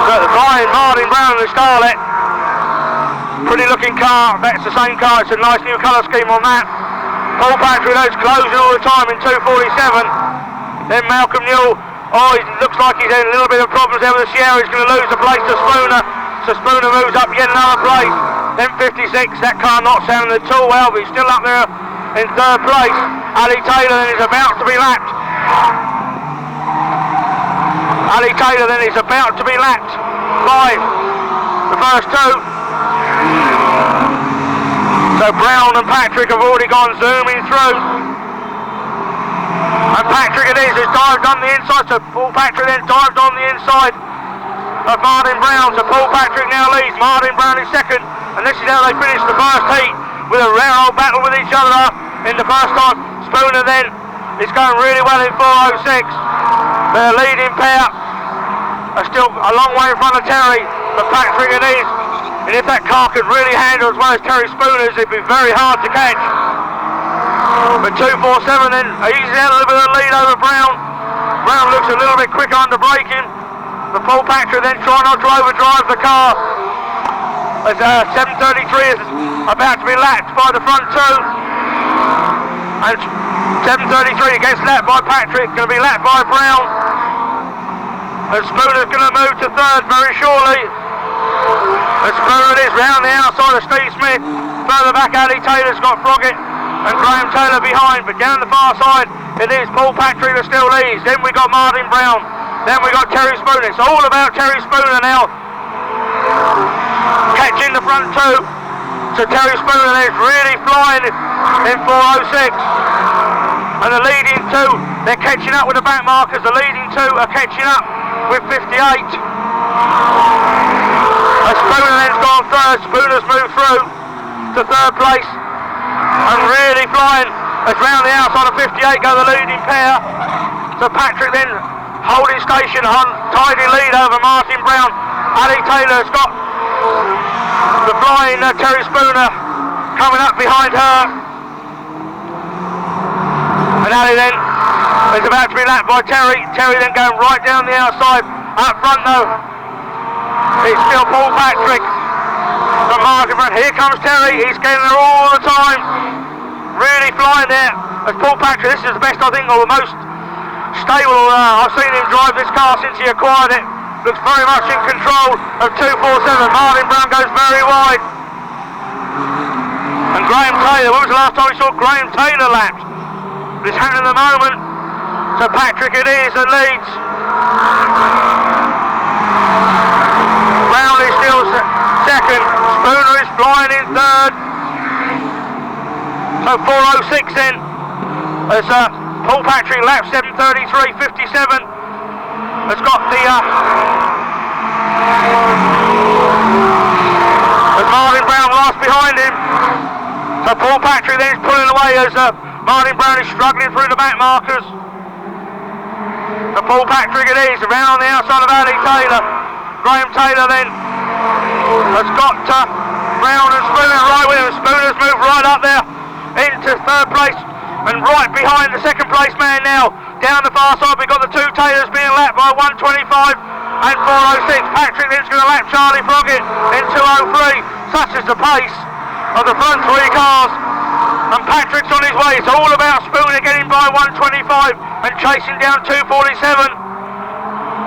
So the flying Marlin Brown and the Starlet, pretty looking car, that's the same car, it's a nice new colour scheme on that. Paul Patrick is closing all the time in 247, then Malcolm Newell, oh, it looks like he's had a little bit of problems there with the Sierra, he's going to lose a place to Spooner, so Spooner moves up yet another place. Then 56, that car not sounding at all well, but he's still up there in 3rd place. Ali Taylor then is about to be lapped. Ali Taylor then is about to be lapped by the first 2. So Brown and Patrick have already gone zooming through. And Patrick it is, has dived on the inside, so Paul Patrick then dived on the inside of Martin Brown, so Paul Patrick now leads, Martin Brown is 2nd, and this is how they finish the first heat, with a rare old battle with each other in the first time. Spooner then is going really well in 406, their leading pair are still a long way in front of Terry, but Patrick it is, and if that car could really handle as well as Terry Spooner's, it'd be very hard to catch. But 247 then, he's out a little bit of the lead over Brown. Brown looks a little bit quicker under braking. But Paul Patrick then trying not to overdrive the car. As 733 is about to be lapped by the front 2. And 733 gets lapped by Patrick, going to be lapped by Brown. And Spooner's going to move to 3rd very shortly. And Spooner is round the outside of Steve Smith. Further back, Ali Taylor's got Froggett and Graham Taylor behind. But down the far side, it is Paul Patrick that still leads. Then we got Martin Brown. Then we got Terry Spooner. It's all about Terry Spooner now. Catching the front 2. So Terry Spooner is really flying in 406. And the leading 2, they're catching up with the back markers. The leading 2 are catching up with 58. And Spooner then's gone 3rd. Spooner's moved through to 3rd place. And really flying. As round the outside of 58 go the leading pair. So Patrick then holding station on tidy lead over Martin Brown. Ali Taylor's got the flying Terry Spooner coming up behind her. And Ali then is about to be lapped by Terry. Terry then going right down the outside. Up front though, it's still Paul Patrick from Martin Brown. Here comes Terry, he's getting there all the time. Really flying there. As Paul Patrick, this is the best I think, or the most stable I've seen him drive this car since he acquired it. Looks very much in control of 247. Martin Brown goes very wide. And Graham Taylor, when was the last time we saw Graham Taylor lapped? It's happening at the moment. So Patrick it is that leads. Brown is still 2nd. Spooner is flying in 3rd. So 406 then. As Paul Patrick laps 7:33.57. Has got the as Martin Brown last behind him. So Paul Patrick then is pulling away as Martin Brown is struggling through the back markers. So Paul Patrick it is around on the outside of Ali Taylor. Graham Taylor then has got Brown and Spooner right with him. Spooner's moved right up there into 3rd place. And right behind the 2nd place man now, down the far side, we've got the 2 Taylors being lapped by 125. and 4:06. Patrick then's going to lap Charlie Froggett in 2:03. Such is the pace of the front three cars. And Patrick's on his way. It's all about Spooner getting by 125 and chasing down 2:47.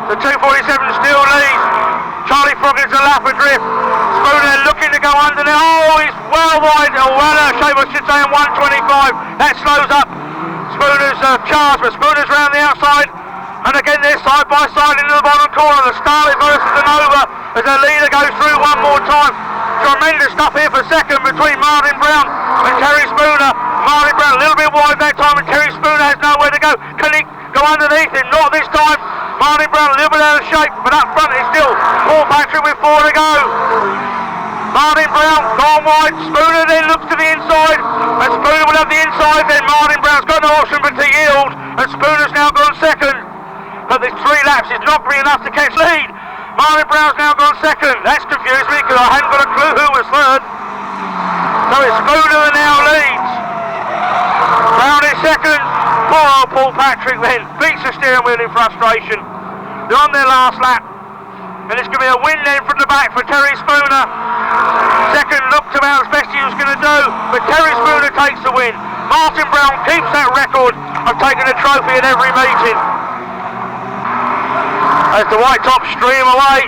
The 2:47 still leads. Charlie Froggett's a lap adrift. Spooner looking to go under there. Oh, he's well wide. Oh, well out of shape, I should say, in 125. That slows up Spooner's charge, but Spooner's round the outside. And again, they're side by side into the bottom corner. The Starlet versus the Nova as the leader goes through one more time. Tremendous stuff here for second between Martin Brown and Terry Spooner. Martin Brown a little bit wide that time, and Terry Spooner has nowhere to go. Can he go underneath him? Not this time. Martin Brown a little bit out of shape, but up front is still Paul Patrick with 4 to go. Martin Brown gone wide. Spooner then looks to the inside, and Spooner will have the inside. Then Martin Brown's got no option but to yield, and Spooner's now gone second. But there's 3 laps is not really enough to catch lead. Martin Brown's now gone second. That's confused me because I hadn't got a clue who was third. So it's Spooner that now leads. Brown is second. Poor old Paul Patrick then beats the steering wheel in frustration. They're on their last lap. And it's going to be a win then from the back for Terry Spooner. Second looked about as best he was going to do, but Terry Spooner takes the win. Martin Brown keeps that record of taking a trophy at every meeting. As the white tops stream away,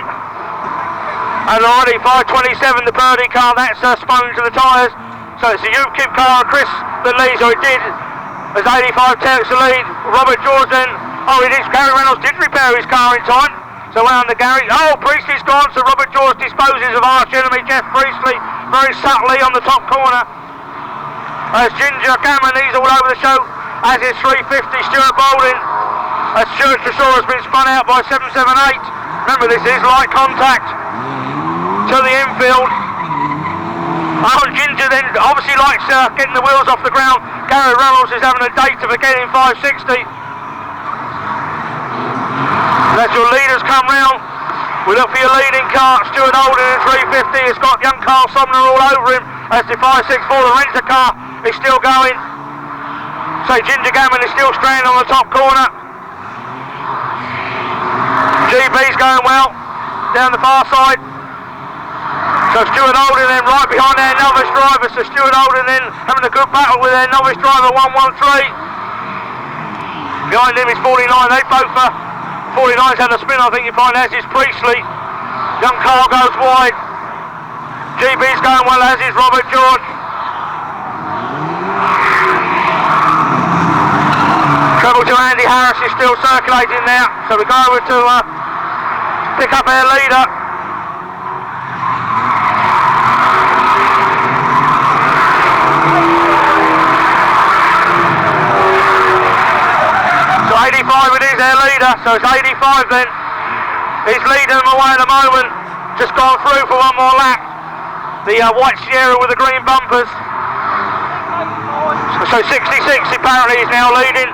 and already 5:27 the birdie car, that's spun into the tyres. So it's the UKIP car, Chris, that leads, or it did, as 85 takes the lead. Robert George then, Gary Reynolds did repair his car in time, so around the garage. Oh, Priestley's gone, so Robert George disposes of arch enemy Jeff Priestley very subtly on the top corner. As Ginger Gammon, he's all over the show, as is 350 Stuart Bowling. As Stuart Tresor has been spun out by 778. Remember, this is light contact to the infield. Oh, Ginger then obviously likes getting the wheels off the ground. Gary Reynolds is having a date to forgetting 560. As your leaders come round, we look for your leading car. Stuart Holden in 350 has got young Carl Sumner all over him. As the 564, the Renter car is still going. So Ginger Gammon is still stranded on the top corner. GB's going well down the far side. So Stuart Holden then right behind their novice driver. So Stuart Holden then having a good battle with their novice driver 113. Behind him is 49. They both 49's had a spin, I think you find, as is Priestley. Young Carl goes wide. GB's going well, as is Robert George. Treble to Andy Harris is still circulating now. So we go over to pick up our leader. So 85 it is, our leader. So it's 85 then. He's leading them away at the moment. Just gone through for one more lap. The white Sierra with the green bumpers. So 66 apparently is now leading.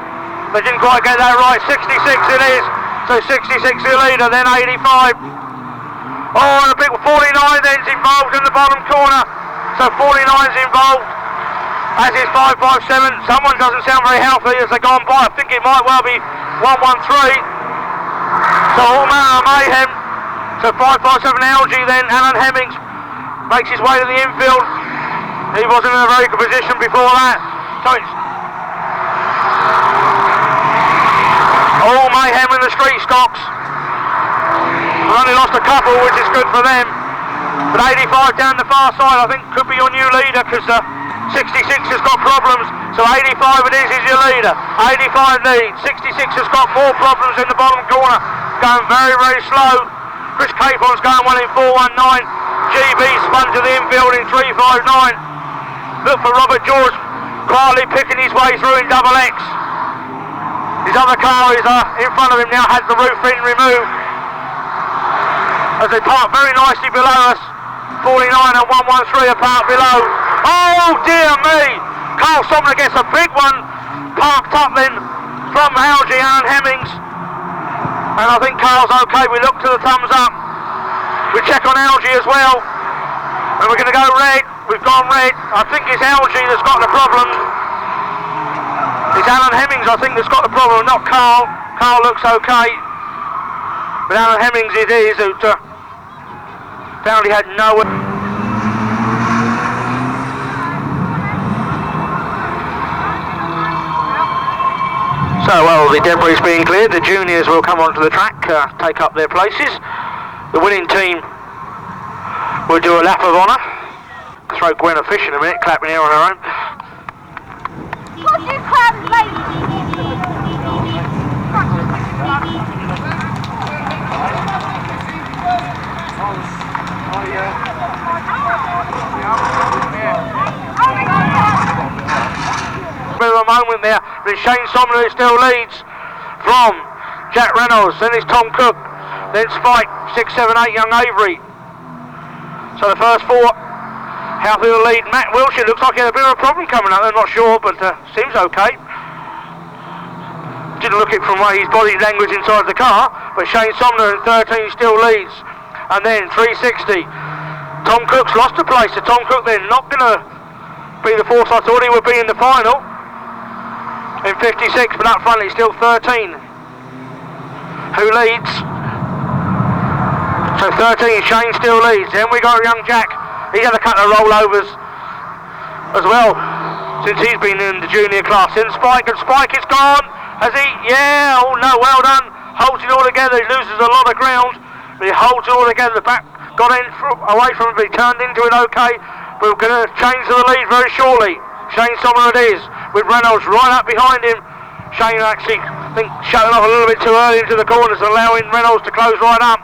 They didn't quite get that right. 66 it is. So 66 the leader, then 85. Oh, and a big 49 then's involved in the bottom corner. So 49's involved, as is 557. Someone doesn't sound very healthy as they've gone by. I think it might well be 113. So all manner of mayhem. So 557 LG then, Alan Hemmings makes his way to the infield. He wasn't in a very good position before that. So it's all mayhem in the street stocks. They've only lost a couple, which is good for them. But 85 down the far side, I think, could be your new leader, because 66 has got problems. So 85 it is your leader. 85 leads. 66 has got more problems in the bottom corner. Going very, very slow. Chris Capon's going well in 419. GB spun to the infield in 359. Look for Robert George quietly picking his way through in double X. His other car is in front of him now, has the roof fin removed. As they park very nicely below us. 49 and 113 are parked below. Oh dear me! Carl Sumner gets a big one parked up then from Algie and Hemmings. And I think Carl's okay. We look to the thumbs up. We check on Algie as well. And we're going to go red. We've gone red. I think it's Algie that's got the problem. It's Alan Hemmings, I think, that's got the problem, not Carl. Carl looks okay. But Alan Hemmings it is, who apparently had no... So, well, the debris being cleared, the juniors will come onto the track, take up their places. The winning team will do a lap of honour. Throw Gwen a fish in a minute, clapping here on her own. What's your crab, mate? Bit of a moment there, but Shane Somner who still leads from Jack Reynolds, then it's Tom Cook, then Spike, 6, 7, 8, young Avery. So the first four, healthy to lead. Matt Wilshire looks like he had a bit of a problem coming up, I'm not sure, but seems okay. Didn't look it from his body language inside the car, but Shane Somner in 13 still leads. And then 360, Tom Cook's lost a place, so Tom Cook then not going to be the fourth I thought he would be in the final. In 56, but up front he's still 13. Who leads? So 13, Shane still leads. Then we got young Jack. He's had a couple of rollovers as well since he's been in the junior class. And Spike is gone. Has he? Yeah, oh no, well done. Holds it all together. He loses a lot of ground, but he holds it all together. The back got in away from him, but he turned into it okay. But we're going to change the lead very shortly. Shane Sommer it is, with Reynolds right up behind him. Shane actually, I think, shutting off a little bit too early into the corners, allowing Reynolds to close right up.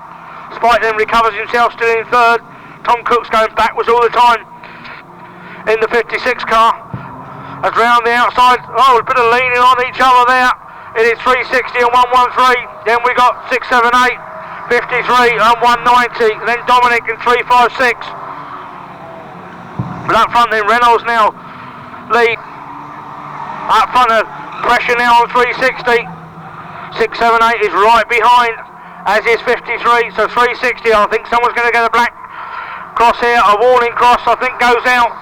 Spike then recovers himself, still in third. Tom Cook's going backwards all the time in the 56 car. As round the outside, oh, a bit of leaning on each other there. It is 360 and 113. Then we got 6, 7, 8, 53 and 190. And then Dominic in 356. But up front then Reynolds now lead. Up front of pressure now on 360. 6, 7, 8 is right behind, as is 53. So 360, I think someone's going to get a black cross here. A warning cross, I think, goes out.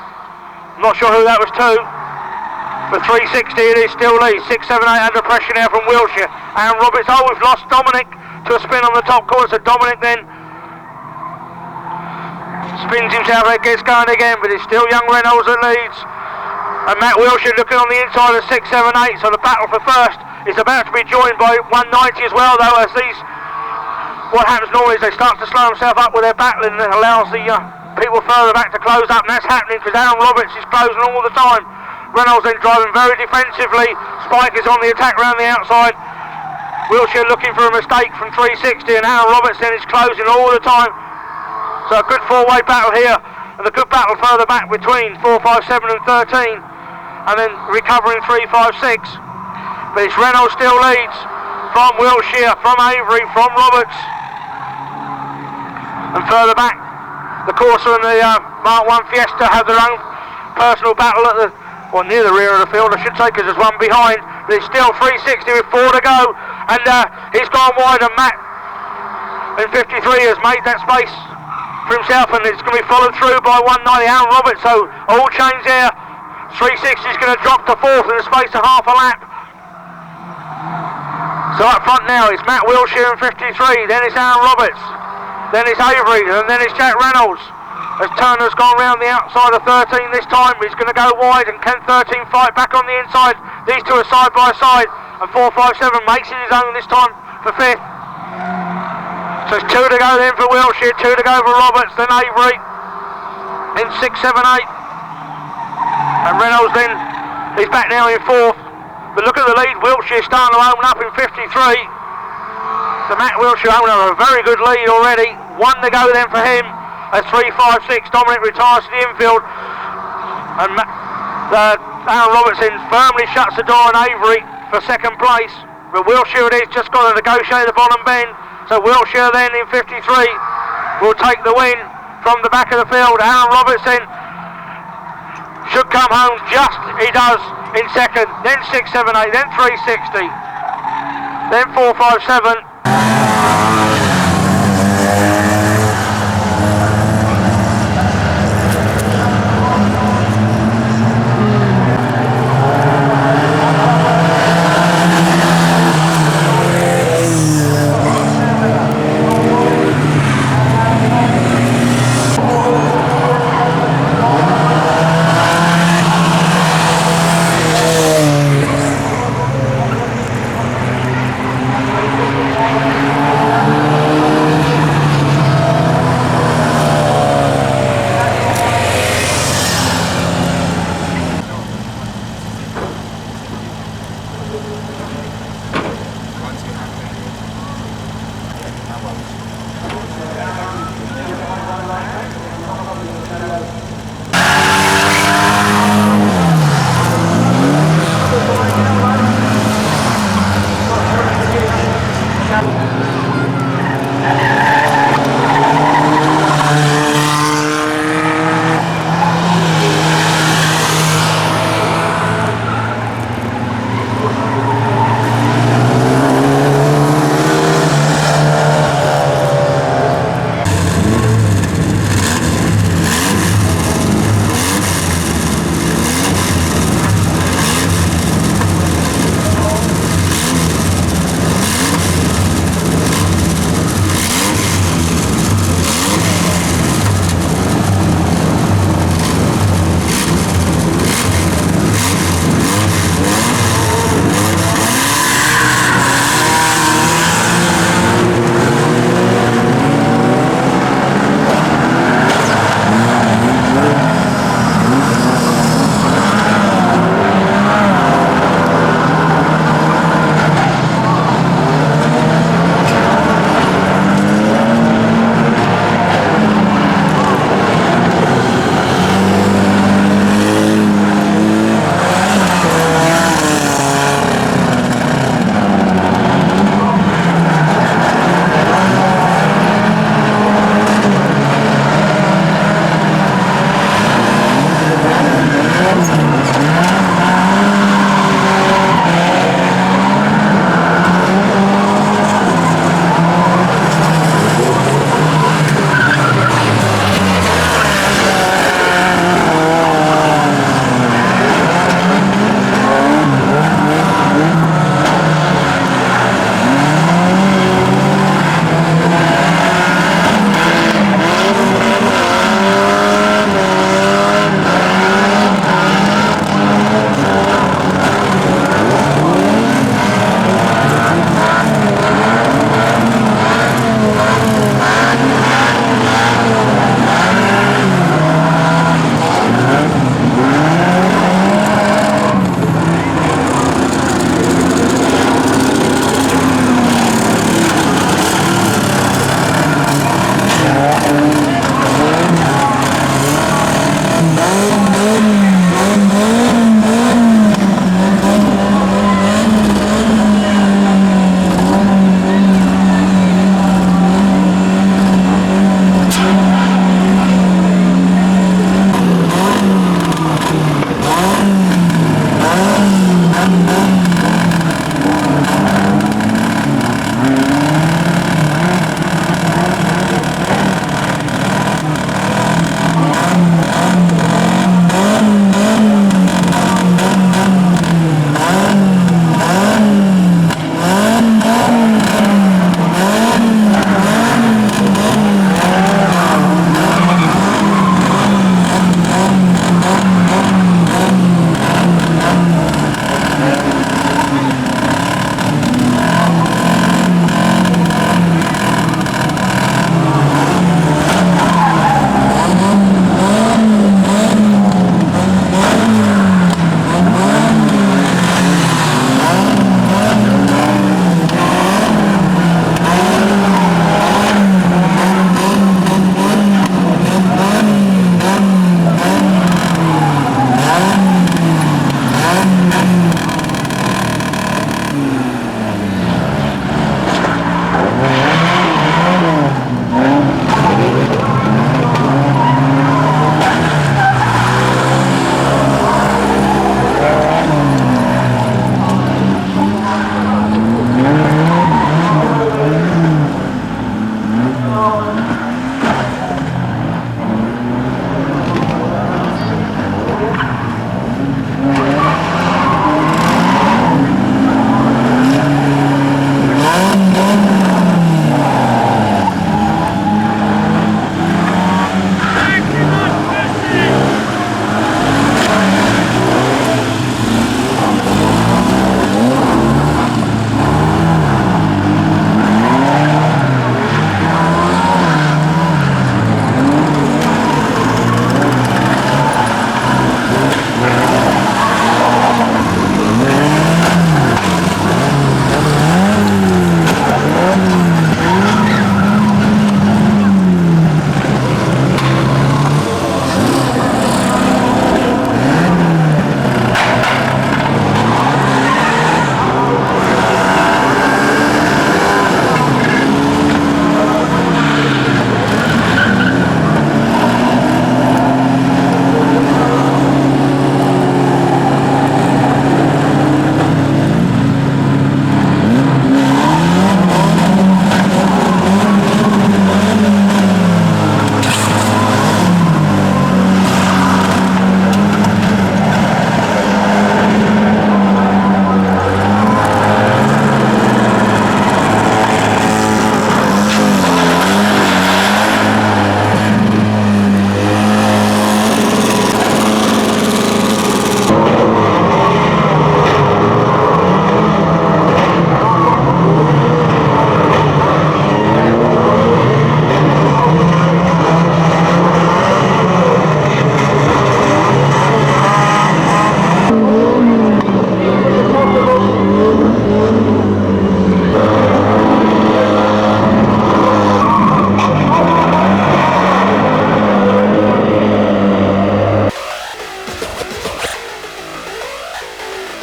I'm not sure who that was to. But 360 it is still lead. 6, 7, 8 under pressure now from Wilshire. And Roberts, oh, we've lost Dominic to a spin on the top corner. So Dominic then spins himself out, gets going again, but it's still young Reynolds that leads. And Matt Wilshire looking on the inside of 6, 7, 8. So the battle for first is about to be joined by 190 as well, though, as these, what happens normally is they start to slow themselves up with their battling, and it allows the people further back to close up, and that's happening because Aaron Roberts is closing all the time. Reynolds then driving very defensively. Spike is on the attack around the outside. Wilshire looking for a mistake from 360, and Aaron Roberts then is closing all the time. So a good four-way battle here, and a good battle further back between 4, 5, 7 and 13. And then recovering 3, 5, 6. But it's Reynolds still leads from Wilshire, from Avery, from Roberts. And further back, the Corsa and the Mark 1 Fiesta have their own personal battle at the, or near the rear of the field, I should say, because there's one behind. But it's still 360 with 4 to go. And he's gone wide, and Matt in 53 has made that space for himself, and it's going to be followed through by 190 Aaron Roberts. So all chains there. 360 is going to drop to fourth in the space of half a lap. So up front now it's Matt Wilshire in 53, then it's Aaron Roberts, then it's Avery, and then it's Jack Reynolds. As Turner's gone round the outside of 13 this time, he's going to go wide, and can 13 fight back on the inside. These two are side by side, and 4, 5, 7 makes it his own this time for fifth. So it's 2 to go then for Wilshire, 2 to go for Roberts, then Avery, then 6, 7, 8. And Reynolds then, he's back now in fourth. But look at the lead, Wilshire starting to open up in 53. So Matt Wilshire opening up a very good lead already. 1 to go then for him. As 3, 5, 6, Dominic retires to the infield. And Aaron Robertson firmly shuts the door on Avery for second place. But Wilshire it is, just got to negotiate the bottom bend. So Wilshire then in 53 will take the win from the back of the field. Aaron Robertson should come home just, he does, in second, then 6, 7, 8, then 360, then 4, 5, 7.